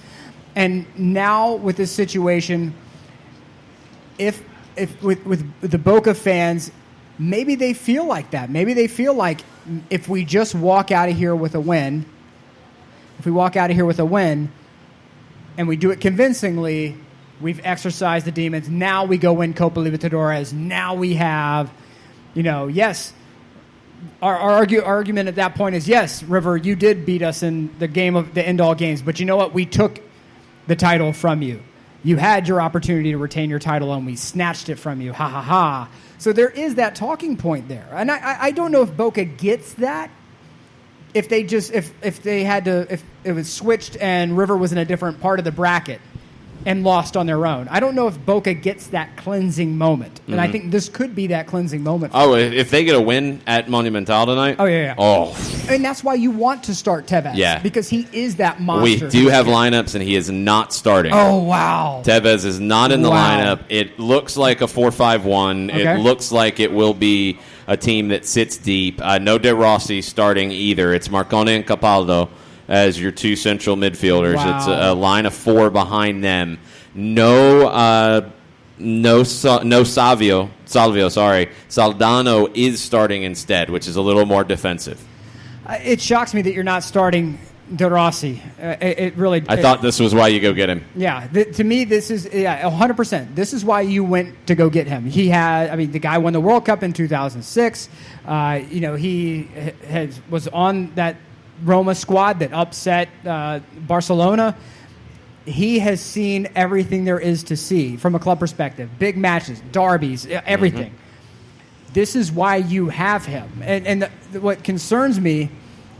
And now with this situation, if with the Boca fans, maybe they feel like that. Maybe they feel like if we just walk out of here with a win, and we do it convincingly, we've exorcised the demons. Now we go win Copa Libertadores. Now we have, yes, our argument at that point is, yes, River, you did beat us in the game of the end-all games, but you know what? We took the title from you. You had your opportunity to retain your title, and we snatched it from you. Ha, ha, ha. So there is that talking point there. And I don't know if Boca gets that. If it was switched and River was in a different part of the bracket and lost on their own. I don't know if Boca gets that cleansing moment. And I think this could be that cleansing moment. If they get a win at Monumental tonight? Oh, yeah. Oh. And that's why you want to start Tevez. Yeah. Because he is that monster. We do have lineups, and he is not starting. Oh, wow. Tevez is not in the lineup. It looks like a 4-5-1. Okay. It looks like it will be a team that sits deep. No De Rossi starting either. It's Marcone and Capaldo as your two central midfielders. Wow. It's a line of four behind them. No Salvio. Saldano is starting instead, which is a little more defensive. It shocks me that you're not starting De Rossi. I thought this was why you go get him. Yeah, to me, this is 100%. This is why you went to go get him. The guy won the World Cup in 2006. He was on that Roma squad that upset Barcelona. He has seen everything there is to see from a club perspective. Big matches, derbies, everything. This is why you have him. And what concerns me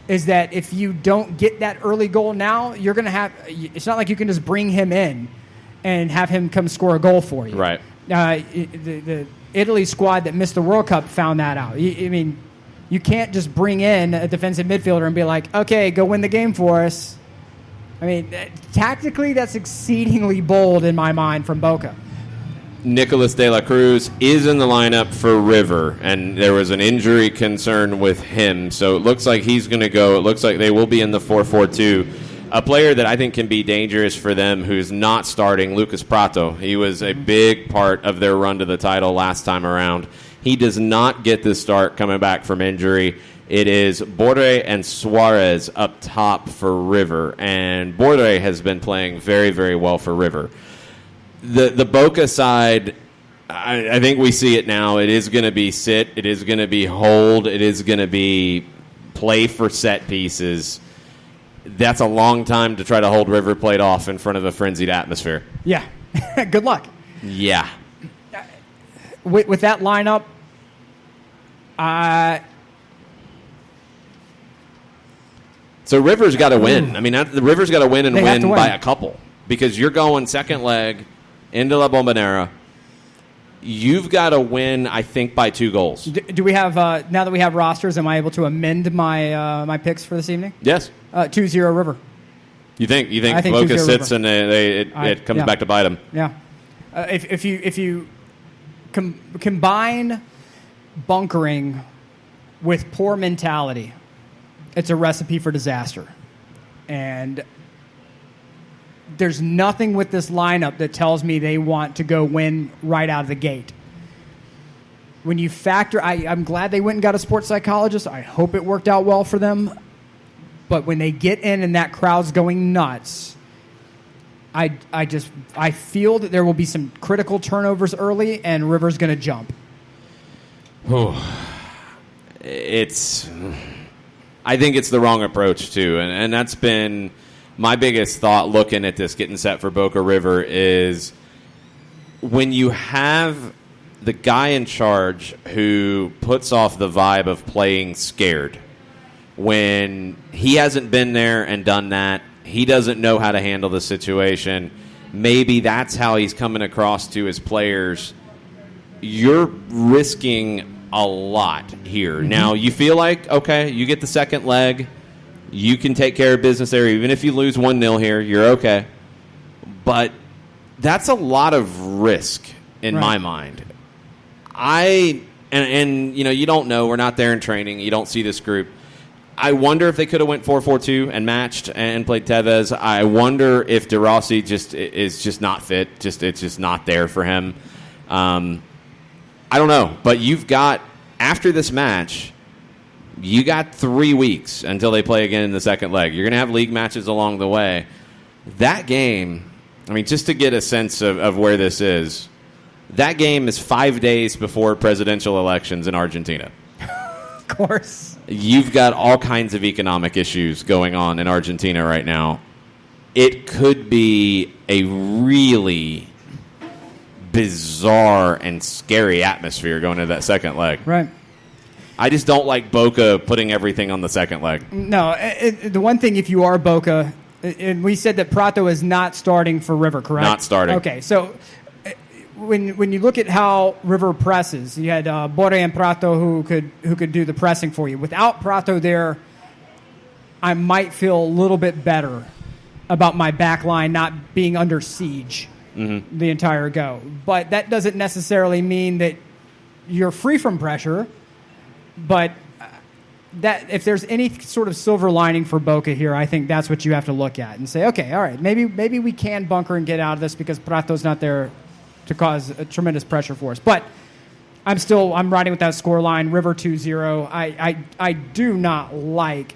is that if you don't get that early goal now, you're going to have – it's not like you can just bring him in and have him come score a goal for you. Right. The Italy squad that missed the World Cup found that out. You can't just bring in a defensive midfielder and be like, okay, go win the game for us. Tactically, that's exceedingly bold in my mind from Boca. Nicolas de la Cruz is in the lineup for River, and there was an injury concern with him, so it looks like he's going to go. It looks like they will be in the 4-4-2 a player that I think can be dangerous for them who's not starting, Lucas Prato. He was a big part of their run to the title last time around. He does not get the start coming back from injury. It is Borre and Suarez up top for River, and Borre has been playing very, very well for River. The Boca side, I think we see it now. It is going to be sit. It is going to be hold. It is going to be play for set pieces. That's a long time to try to hold River Plate off in front of a frenzied atmosphere. Yeah. Good luck. Yeah. With that lineup, so River's got to win. I mean, the River's got to win and win by a couple, because you're going second leg into La Bombonera. You've got to win, I think, by 2 goals. Do we have now that we have rosters? Am I able to amend my picks for this evening? Yes. 2-0 River. You think I think Boca sits River. and it comes back to bite them? Yeah. If you combine bunkering with poor mentality, it's a recipe for disaster. And there's nothing with this lineup that tells me they want to go win right out of the gate. When you factor, I'm glad they went and got a sports psychologist. I hope it worked out well for them. But when they get in and that crowd's going nuts, I feel that there will be some critical turnovers early, and River's going to jump. I think it's the wrong approach, too. And that's been my biggest thought looking at this, getting set for Boca River, is when you have the guy in charge who puts off the vibe of playing scared, when he hasn't been there and done that, he doesn't know how to handle the situation. Maybe that's how he's coming across to his players. You're risking a lot here. Mm-hmm. Now, you feel like, okay, you get the second leg. You can take care of business there. Even if you lose 1-0 here, you're okay. But that's a lot of risk in my mind. And you know, you don't know. We're not there in training. You don't see this group. I wonder if they could have went 4-4-2 and matched and played Tevez. I wonder if De Rossi is just not fit. It's just not there for him. I don't know. But you've got, after this match, you got 3 weeks until they play again in the second leg. You're going to have league matches along the way. That game, I mean, just to get a sense of where this is, that game is 5 days before presidential elections in Argentina. Of course. You've got all kinds of economic issues going on in Argentina right now. It could be a really bizarre and scary atmosphere going into that second leg. Right. I just don't like Boca putting everything on the second leg. No, the one thing, if you are Boca, and we said that Prato is not starting for River, correct? Not starting. Okay, so when you look at how River presses, you had Borre and Prato who could do the pressing for you. Without Prato there, I might feel a little bit better about my back line not being under siege the entire go. But that doesn't necessarily mean that you're free from pressure. But that if there's any sort of silver lining for Boca here, I think that's what you have to look at and say, okay, all right, maybe we can bunker and get out of this because Prato's not there to cause a tremendous pressure for us. But I'm riding with that score line, River 2-0. I do not like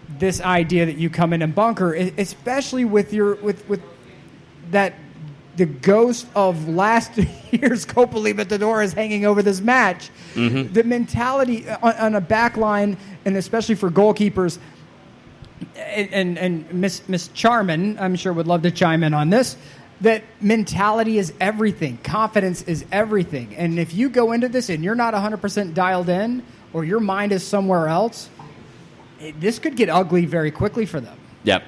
this idea that you come in and bunker, especially with that the ghost of last year's Copa Libertadores hanging over this match. Mm-hmm. The mentality on a back line, and especially for goalkeepers, and Miss Charman, I'm sure, would love to chime in on this, that mentality is everything. Confidence is everything. And if you go into this and you're not 100% dialed in, or your mind is somewhere else, this could get ugly very quickly for them. Yep.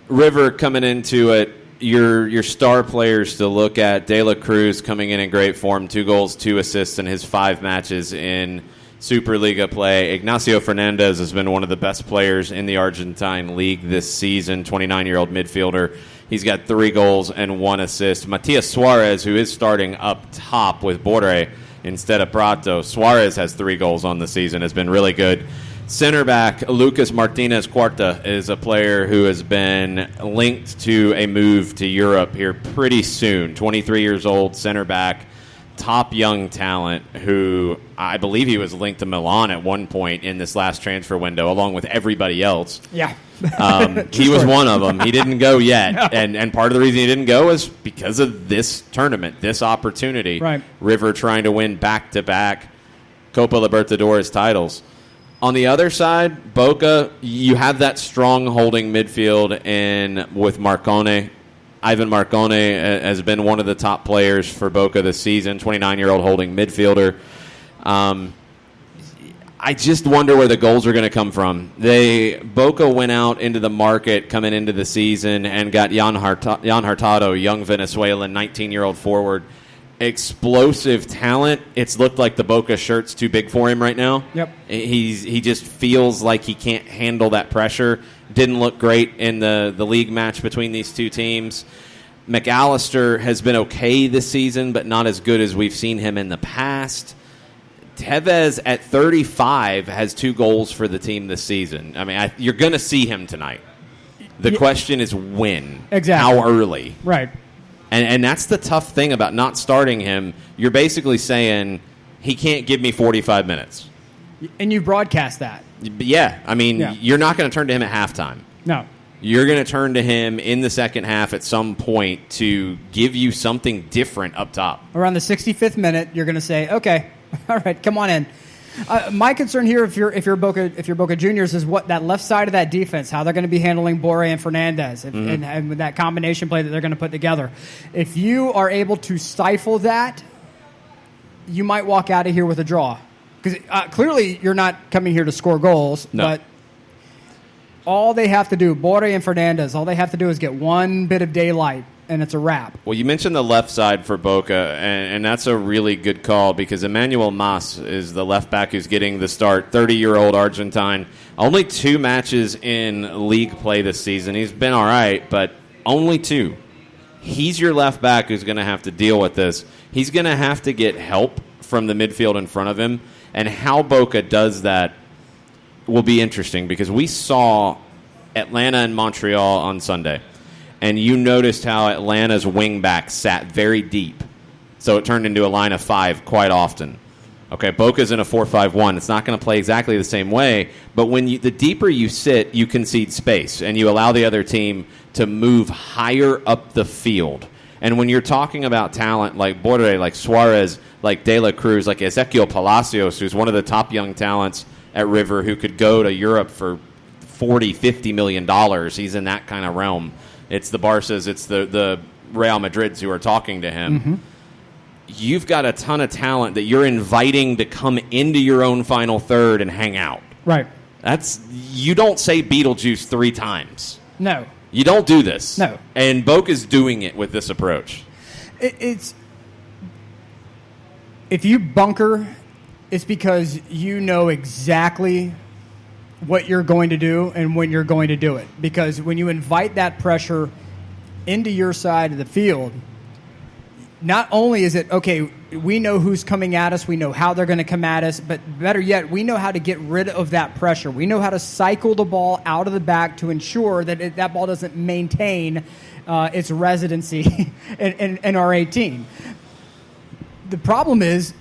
River coming into it, your star players to look at: De La Cruz coming in great form, 2 goals, 2 assists in his 5 matches in Superliga play. Ignacio Fernandez has been one of the best players in the Argentine league this season, 29-year-old midfielder. He's got 3 goals and 1 assist. Matias Suarez, who is starting up top with Borre instead of Prato. Suarez has 3 goals on the season, has been really good. Center back Lucas Martinez Cuarta is a player who has been linked to a move to Europe here pretty soon. 23 years old, center back, top young talent who I believe he was linked to Milan at one point in this last transfer window, along with everybody else. Yeah. He was one of them. He didn't go yet. No. And part of the reason he didn't go is because of this tournament, this opportunity. Right. River trying to win back-to-back Copa Libertadores titles. On the other side, Boca, you have that strong holding midfield with Marcone. Ivan Marcone has been one of the top players for Boca this season, 29-year-old holding midfielder. I just wonder where the goals are going to come from. Boca went out into the market coming into the season and got Jan Hurtado, young Venezuelan 19-year-old forward. Explosive talent. It's looked like the Boca shirt's too big for him right now. Yep. He just feels like he can't handle that pressure. Didn't look great in the league match between these two teams. McAllister has been okay this season, but not as good as we've seen him in the past. Tevez at 35 has 2 goals for the team this season. I mean, you're going to see him tonight. The question is when. Exactly. How early. Right. And that's the tough thing about not starting him. You're basically saying he can't give me 45 minutes. And you broadcast that. Yeah. I mean, You're not going to turn to him at halftime. No. You're going to turn to him in the second half at some point to give you something different up top. Around the 65th minute, you're going to say, okay, all right, come on in. My concern here, if you're Boca Juniors, is what that left side of that defense, how they're going to be handling Borre and Fernandez, and with that combination play that they're going to put together. If you are able to stifle that, you might walk out of here with a draw. Because clearly you're not coming here to score goals, but all they have to do, Borre and Fernandez, all they have to do is get one bit of daylight, and it's a wrap. Well, you mentioned the left side for Boca, and that's a really good call because Emmanuel Mas is the left back who's getting the start, 30-year-old Argentine. Only 2 matches in league play this season. He's been all right, but only 2. He's your left back who's going to have to deal with this. He's going to have to get help from the midfield in front of him, and how Boca does that will be interesting because we saw Atlanta and Montreal on Sunday. And you noticed how Atlanta's wingback sat very deep. So it turned into a line of 5 quite often. Okay, Boca's in a 4-5-1. It's not going to play exactly the same way, but the deeper you sit, you concede space, and you allow the other team to move higher up the field. And when you're talking about talent like Borre, like Suarez, like De La Cruz, like Ezequiel Palacios, who's one of the top young talents at River who could go to Europe for $40, $50 million, he's in that kind of realm. It's the Barças, it's the Real Madrids who are talking to him. Mm-hmm. You've got a ton of talent that you're inviting to come into your own final third and hang out. Right. You don't say Beetlejuice 3 times. No. You don't do this. No. And Boca's doing it with this approach. It's if you bunker, it's because you know exactly what you're going to do and when you're going to do it. Because when you invite that pressure into your side of the field, not only is it, okay, we know who's coming at us, we know how they're going to come at us, but better yet, we know how to get rid of that pressure. We know how to cycle the ball out of the back to ensure that that ball doesn't maintain its residency in our 18. The problem is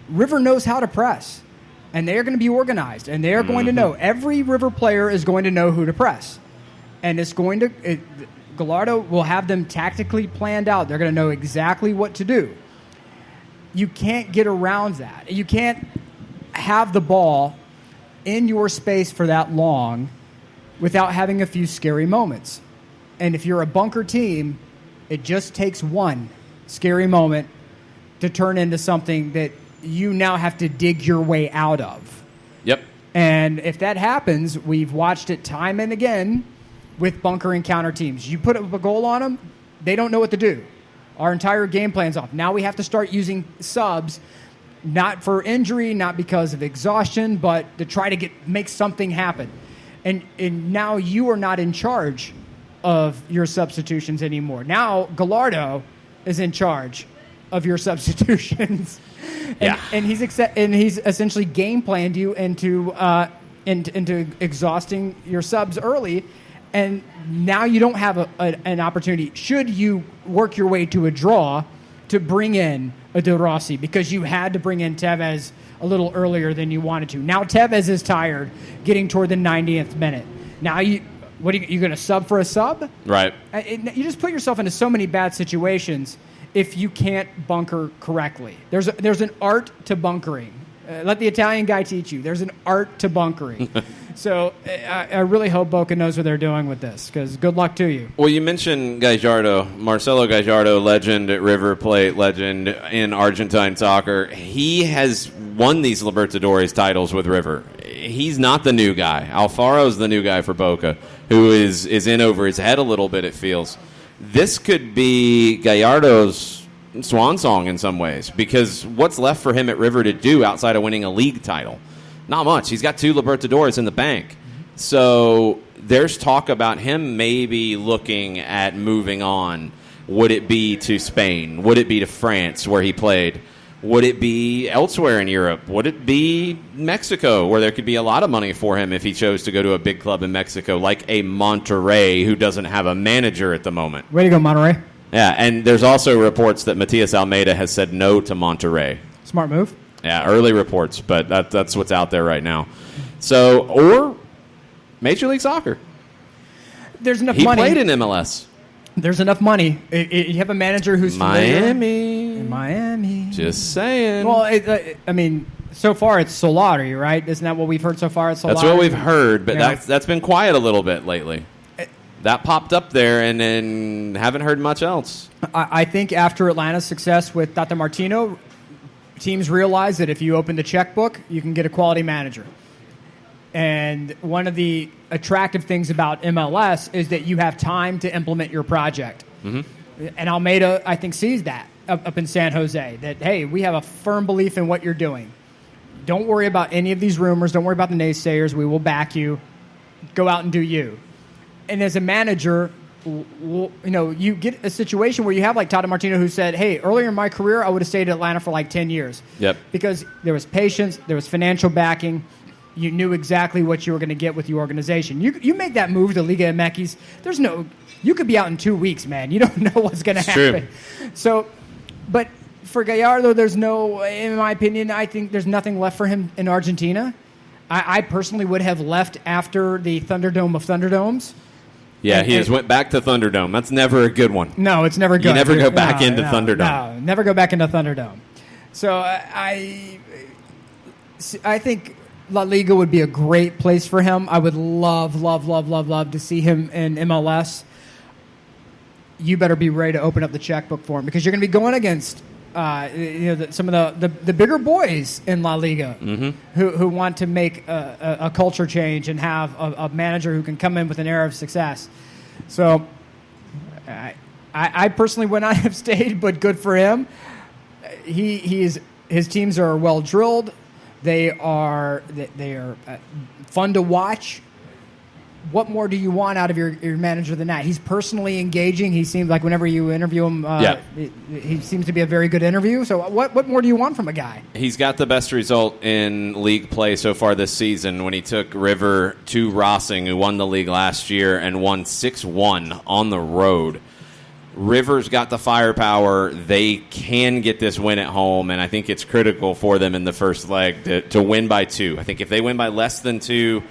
River knows how to press. And they are going to be organized, and they are going to know. Every River player is going to know who to press. And Gallardo will have them tactically planned out. They're going to know exactly what to do. You can't get around that. You can't have the ball in your space for that long without having a few scary moments. And if you're a bunker team, it just takes one scary moment to turn into something that you now have to dig your way out of. Yep. And if that happens, we've watched it time and again with bunker and counter teams. You put up a goal on them, they don't know what to do. Our entire game plan's off. Now we have to start using subs, not for injury, not because of exhaustion, but to try to make something happen. And now you are not in charge of your substitutions anymore. Now Gallardo is in charge of your substitutions. Yeah. And he's essentially game planned you into into exhausting your subs early, and now you don't have an opportunity, should you work your way to a draw, to bring in a De Rossi, because you had to bring in Tevez a little earlier than you wanted to. Now Tevez is tired, getting toward the 90th minute. Now you going to sub for a sub? Right. You just put yourself into so many bad situations if you can't bunker correctly. There's an art to bunkering. Let the Italian guy teach you. There's an art to bunkering. So I really hope Boca knows what they're doing with this, because good luck to you. Well, you mentioned Gallardo, Marcelo Gallardo, legend at River Plate, legend in Argentine soccer. He has won these Libertadores titles with River. He's not the new guy. Alfaro's the new guy for Boca, who is in over his head a little bit, it feels. This could be Gallardo's swan song in some ways, because what's left for him at River to do outside of winning a league title? Not much. He's got 2 Libertadores in the bank. So there's talk about him maybe looking at moving on. Would it be to Spain? Would it be to France, where he played? Would it be elsewhere in Europe? Would it be Mexico, where there could be a lot of money for him if he chose to go to a big club in Mexico, like a Monterrey, who doesn't have a manager at the moment? Way to go, Monterrey. Yeah, and there's also reports that Matias Almeida has said no to Monterrey. Smart move. Yeah, early reports, but that's what's out there right now. So, or Major League Soccer. There's enough money. money. He played in MLS. There's enough money. You have a manager who's Miami. Just saying. Well, I mean, so far it's Solari, right? Isn't that what we've heard so far? It's Solari. That's what we've heard, but Yeah. that's been quiet a little bit lately. That popped up there, and then haven't heard much else. I think after Atlanta's success with Tata Martino, teams realize that if you open the checkbook, you can get a quality manager. And one of the attractive things about MLS is that you have time to implement your project. Mm-hmm. And Almeida, I think, sees that up in San Jose, that, hey, we have a firm belief in what you're doing. Don't worry about any of these rumors. Don't worry about the naysayers. We will back you. Go out and do you. And as a manager, you get a situation where you have like Tata Martino, who said, hey, earlier in my career, I would have stayed at Atlanta for like 10 years. Yep. Because there was patience, there was financial backing. You knew exactly what you were going to get with the organization. You make that move to Liga MX, you could be out in 2 weeks, man. You don't know what's going to happen. True. So, but for Gallardo, in my opinion, I think there's nothing left for him in Argentina. I personally would have left after the Thunderdome of Thunderdomes. Yeah, he has went back to Thunderdome. That's never a good one. No, it's never good. You never go back into Thunderdome. No, never go back into Thunderdome. So I think La Liga would be a great place for him. I would love to see him in MLS. You better be ready to open up the checkbook for him, because you're going to be going against some of the bigger boys in La Liga, mm-hmm. who want to make a culture change and have a manager who can come in with an air of success. So I personally would not have stayed, but good for him. His teams are well drilled. They are fun to watch. What more do you want out of your manager than that? He's personally engaging. He seems like whenever you interview him, he seems to be a very good interview. So what more do you want from a guy? He's got the best result in league play so far this season when he took River to Racing, who won the league last year, and won 6-1 on the road. River's got the firepower. They can get this win at home, and I think it's critical for them in the first leg to win by 2. I think if they win by less than 2,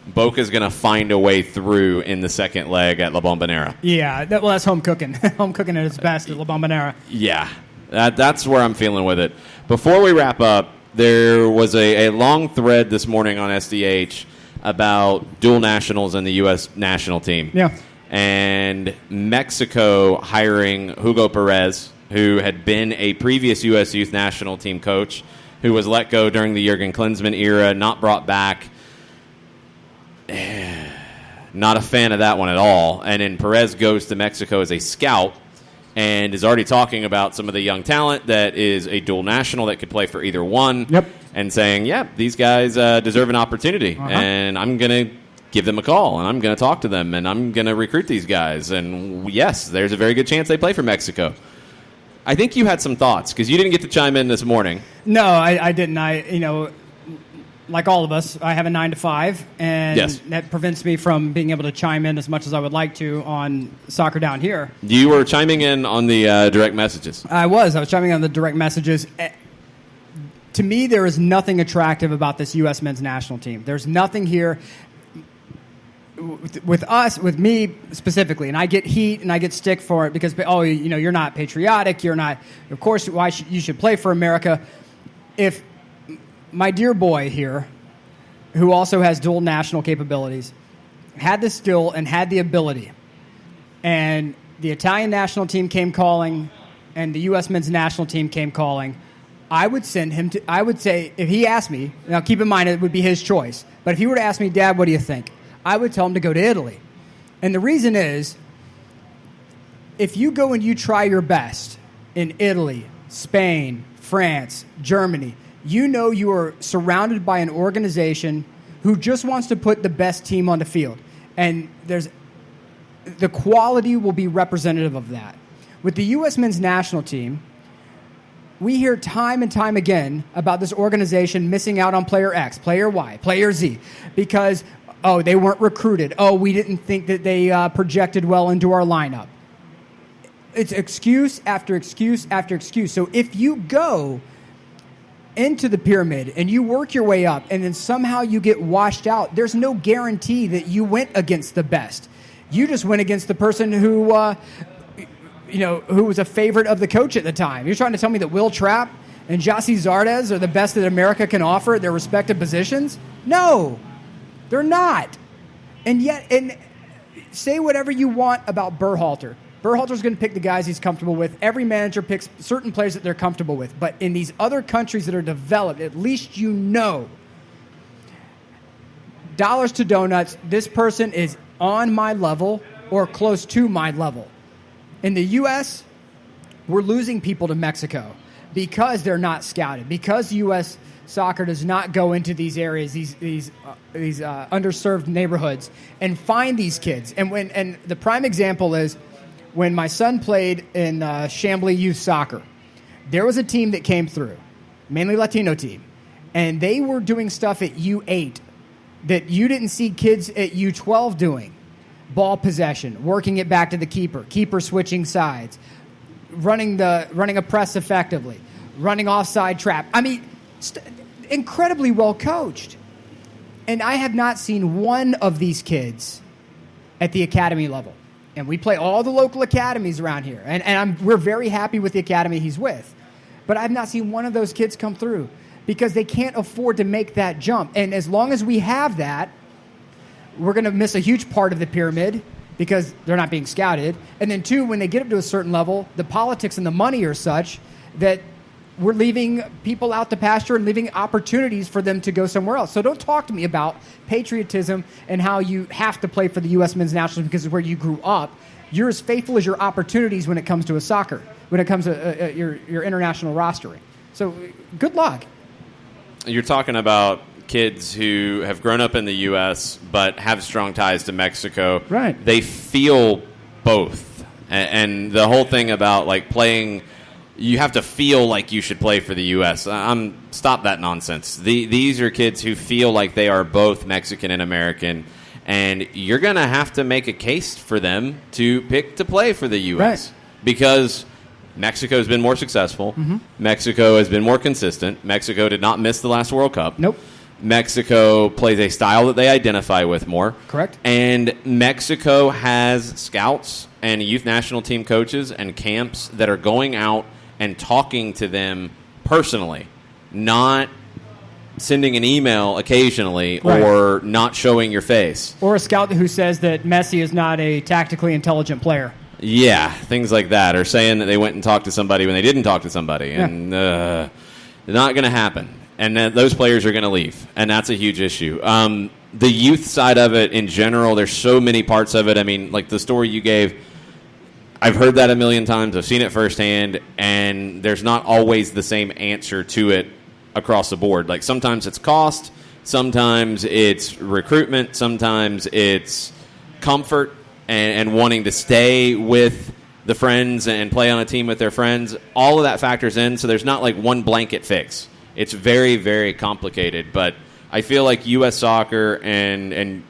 Boca's going to find a way through in the second leg at La Bombonera. Yeah, that's home cooking. Home cooking at its best at La Bombonera. Yeah, that's where I'm feeling with it. Before we wrap up, there was a long thread this morning on SDH about dual nationals in the U.S. national team. Yeah. And Mexico hiring Hugo Perez, who had been a previous U.S. youth national team coach, who was let go during the Jurgen Klinsmann era, not brought back. Not a fan of that one at all. And then Perez goes to Mexico as a scout and is already talking about some of the young talent that is a dual national that could play for either one. Yep. And saying, these guys deserve an opportunity. Uh-huh. And I'm going to give them a call, and I'm going to talk to them, and I'm going to recruit these guys. And, yes, there's a very good chance they play for Mexico. I think you had some thoughts, because you didn't get to chime in this morning. No, I didn't. like all of us, I have a 9 to 5, and Yes. that prevents me from being able to chime in as much as I would like to on soccer down here. You were chiming in on the direct messages. I was chiming on the direct messages. To me, there is nothing attractive about this U.S. men's national team. There's nothing here with me specifically, and I get heat and I get stick for it because, you're not patriotic. You're not, of course, you should play for America. If my dear boy here, who also has dual national capabilities, had the skill and had the ability, and the Italian national team came calling and the U.S. men's national team came calling, I would send him to, I would say, if he asked me, now keep in mind it would be his choice, but if he were to ask me, Dad, what do you think? I would tell him to go to Italy. And the reason is, if you go and you try your best in Italy, Spain, France, Germany, you know you are surrounded by an organization who just wants to put the best team on the field. And the quality will be representative of that. With the U.S. men's national team, we hear time and time again about this organization missing out on player X, player Y, player Z, because, they weren't recruited. We didn't think that they projected well into our lineup. It's excuse after excuse after excuse. So if you go into the pyramid and you work your way up and then somehow you get washed out, there's no guarantee that you went against the best. You just went against the person who was a favorite of the coach at the time. You're trying to tell me that Will Trapp and Jossie Zardes are the best that America can offer at their respective positions? No, they're not. And say whatever you want about Berhalter. Berhalter's going to pick the guys he's comfortable with. Every manager picks certain players that they're comfortable with. But in these other countries that are developed, at least you know, dollars to donuts, this person is on my level or close to my level. In the U.S., we're losing people to Mexico because they're not scouted, because U.S. soccer does not go into these areas, these underserved neighborhoods, and find these kids. And the prime example is when my son played in Chambly youth soccer, there was a team that came through, mainly Latino team, and they were doing stuff at U8 that you didn't see kids at U12 doing. Ball possession, working it back to the keeper switching sides, running a press effectively, running offside trap. I mean, incredibly well coached. And I have not seen one of these kids at the academy level. And we play all the local academies around here. And we're very happy with the academy he's with. But I've not seen one of those kids come through because they can't afford to make that jump. And as long as we have that, we're going to miss a huge part of the pyramid because they're not being scouted. And then, two, when they get up to a certain level, the politics and the money are such that we're leaving people out to pasture and leaving opportunities for them to go somewhere else. So don't talk to me about patriotism and how you have to play for the U.S. men's national team because it's where you grew up. You're as faithful as your opportunities when it comes to a soccer, when it comes to your international rostering. So good luck. You're talking about kids who have grown up in the U.S. but have strong ties to Mexico. Right. They feel both. And the whole thing about, like, playing, you have to feel like you should play for the U.S. Stop that nonsense. These are kids who feel like they are both Mexican and American, and you're going to have to make a case for them to pick to play for the U.S. Right. Because Mexico has been more successful. Mm-hmm. Mexico has been more consistent. Mexico did not miss the last World Cup. Nope. Mexico plays a style that they identify with more. Correct. And Mexico has scouts and youth national team coaches and camps that are going out and talking to them personally, not sending an email occasionally right. or not showing your face. Or a scout who says that Messi is not a tactically intelligent player. Yeah, things like that. Or saying that they went and talked to somebody when they didn't talk to somebody. Yeah. And not going to happen. And those players are going to leave, and that's a huge issue. The youth side of it in general, there's so many parts of it. I mean, like the story you gave, I've heard that a million times. I've seen it firsthand, and there's not always the same answer to it across the board. Like sometimes it's cost, sometimes it's recruitment, sometimes it's comfort and wanting to stay with the friends and play on a team with their friends. All of that factors in, so there's not like one blanket fix. It's very, very complicated, but I feel like U.S. soccer and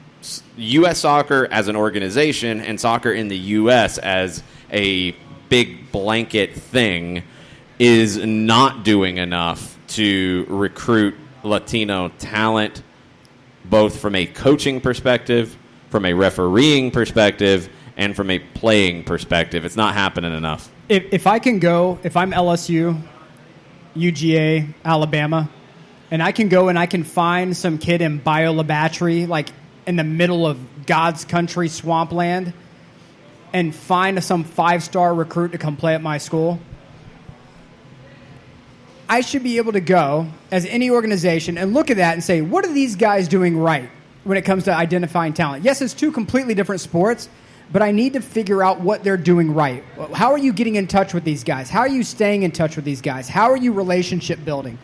U.S. soccer as an organization and soccer in the U.S. as a big blanket thing is not doing enough to recruit Latino talent, both from a coaching perspective, from a refereeing perspective, and from a playing perspective. It's not happening enough. If I can go, if I'm LSU, UGA, Alabama, and I can go and I can find some kid in Biolabattery, like in the middle of God's country swampland, and find some 5-star recruit to come play at my school, I should be able to go as any organization and look at that and say, what are these guys doing right when it comes to identifying talent? Yes, it's two completely different sports, but I need to figure out what they're doing right. How are you getting in touch with these guys? How are you staying in touch with these guys? How are you relationship building?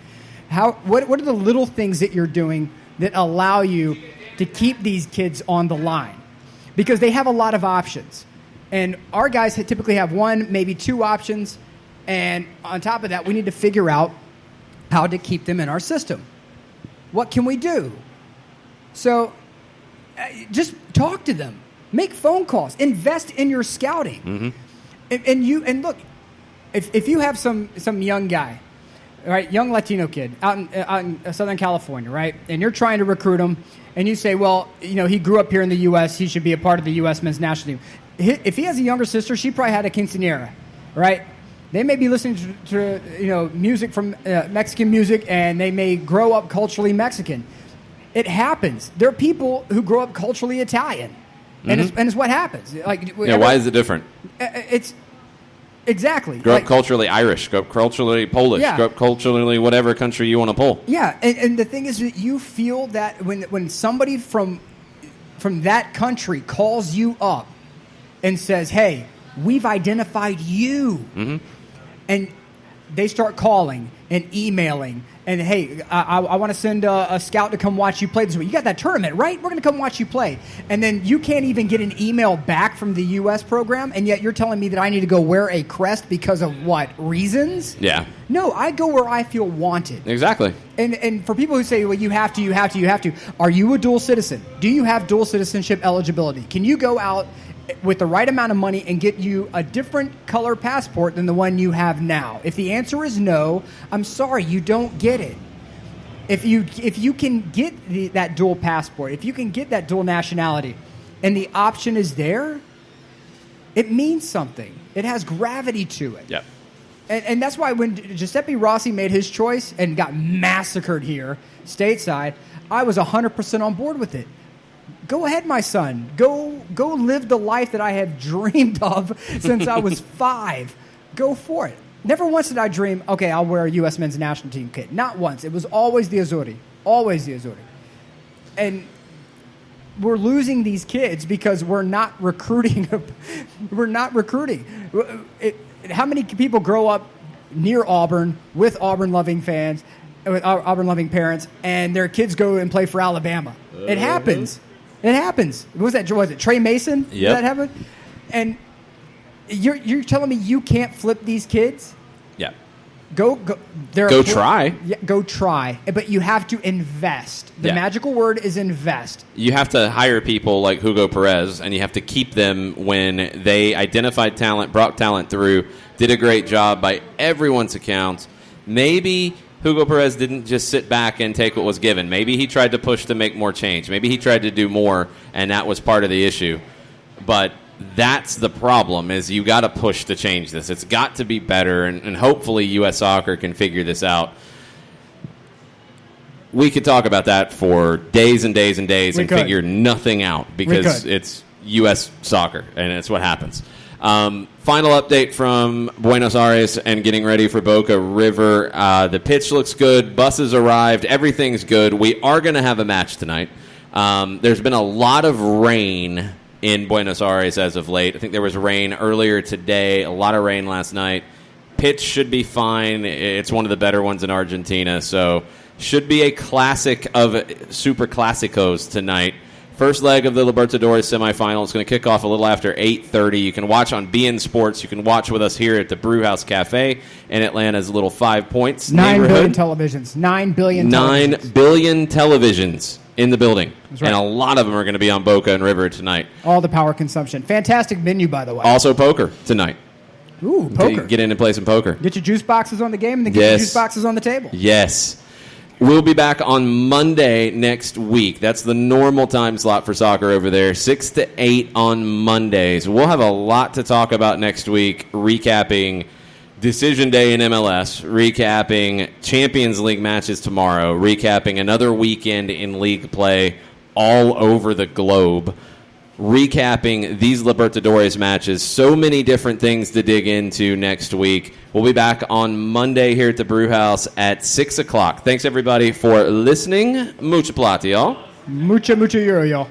What are the little things that you're doing that allow you to keep these kids on the line? Because they have a lot of options. And our guys typically have one, maybe two options. And on top of that, we need to figure out how to keep them in our system. What can we do? So just talk to them. Make phone calls. Invest in your scouting. Mm-hmm. And look, if you have some young guy, right, young Latino kid out in Southern California, right, and you're trying to recruit him, and you say, well, he grew up here in the U.S., he should be a part of the U.S. men's national team. If he has a younger sister, she probably had a quinceañera, right? They may be listening to music from Mexican music, and they may grow up culturally Mexican. It happens. There are people who grow up culturally Italian. And it's what happens. Why is it different? It's exactly. Grow up culturally Irish. Grow up culturally Polish. Yeah. Grow up culturally whatever country you want to pull. Yeah, and the thing is that you feel that when somebody from that country calls you up and says, "Hey, we've identified you," and they start calling and emailing. And, hey, I want to send a scout to come watch you play this week. You got that tournament, right? We're going to come watch you play. And then you can't even get an email back from the U.S. program, and yet you're telling me that I need to go wear a crest because of what? Reasons? Yeah. No, I go where I feel wanted. Exactly. And for people who say, well, you have to. Are you a dual citizen? Do you have dual citizenship eligibility? Can you go out with the right amount of money and get you a different color passport than the one you have now? If the answer is no, I'm sorry, you don't get it. If you can get that dual passport, if you can get that dual nationality, and the option is there, it means something. It has gravity to it. Yep. And that's why when Giuseppe Rossi made his choice and got massacred here stateside, I was 100% on board with it. Go ahead, my son. Go live the life that I have dreamed of since I was 5. Go for it. Never once did I dream, okay, I'll wear a U.S. men's national team kit. Not once. It was always the Azzurri. Always the Azzurri. And we're losing these kids because we're not recruiting. We're not recruiting. How many people grow up near Auburn with Auburn-loving fans, with Auburn-loving parents, and their kids go and play for Alabama? It happens. It happens. Was it Trey Mason? Yep. Did that happen? And you're telling me you can't flip these kids? Yeah. Go try. Yeah, go try. But you have to invest. The magical word is invest. You have to hire people like Hugo Perez, and you have to keep them when they identified talent, brought talent through, did a great job by everyone's account. Maybe Hugo Perez didn't just sit back and take what was given. Maybe he tried to push to make more change. Maybe he tried to do more, and that was part of the issue. But that's the problem, is you got to push to change this. It's got to be better, and hopefully U.S. Soccer can figure this out. We could talk about that for days and days and days and figure nothing out because it's U.S. Soccer, and it's what happens. Final update from Buenos Aires and getting ready for Boca River. The pitch looks good. Buses arrived. Everything's good. We are going to have a match tonight. There's been a lot of rain in Buenos Aires as of late. I think there was rain earlier today, a lot of rain last night. Pitch should be fine. It's one of the better ones in Argentina, so should be a classic of Super Clásicos tonight First leg of the Libertadores semifinal is going to kick off a little after 8:30. You can watch on BN Sports. You can watch with us here at the Brewhouse Cafe in Atlanta's little 5 Points 9 billion neighborhood. televisions. 9 billion 9 televisions. billion televisions in the building. That's right. And a lot of them are going to be on Boca and River tonight. All the power consumption. Fantastic menu, by the way. Also poker tonight. Ooh, poker. Get in and play some poker. Get your juice boxes on the game and then get your juice boxes on the table. Yes. We'll be back on Monday next week. That's the normal time slot for soccer over there, 6 to 8 on Mondays. We'll have a lot to talk about next week, recapping Decision Day in MLS, recapping Champions League matches tomorrow, recapping another weekend in league play all over the globe, recapping these Libertadores matches. So many different things to dig into next week. We'll be back on Monday here at the Brewhouse at 6 o'clock. Thanks, everybody, for listening. Mucha plata, y'all. Mucha euro, y'all.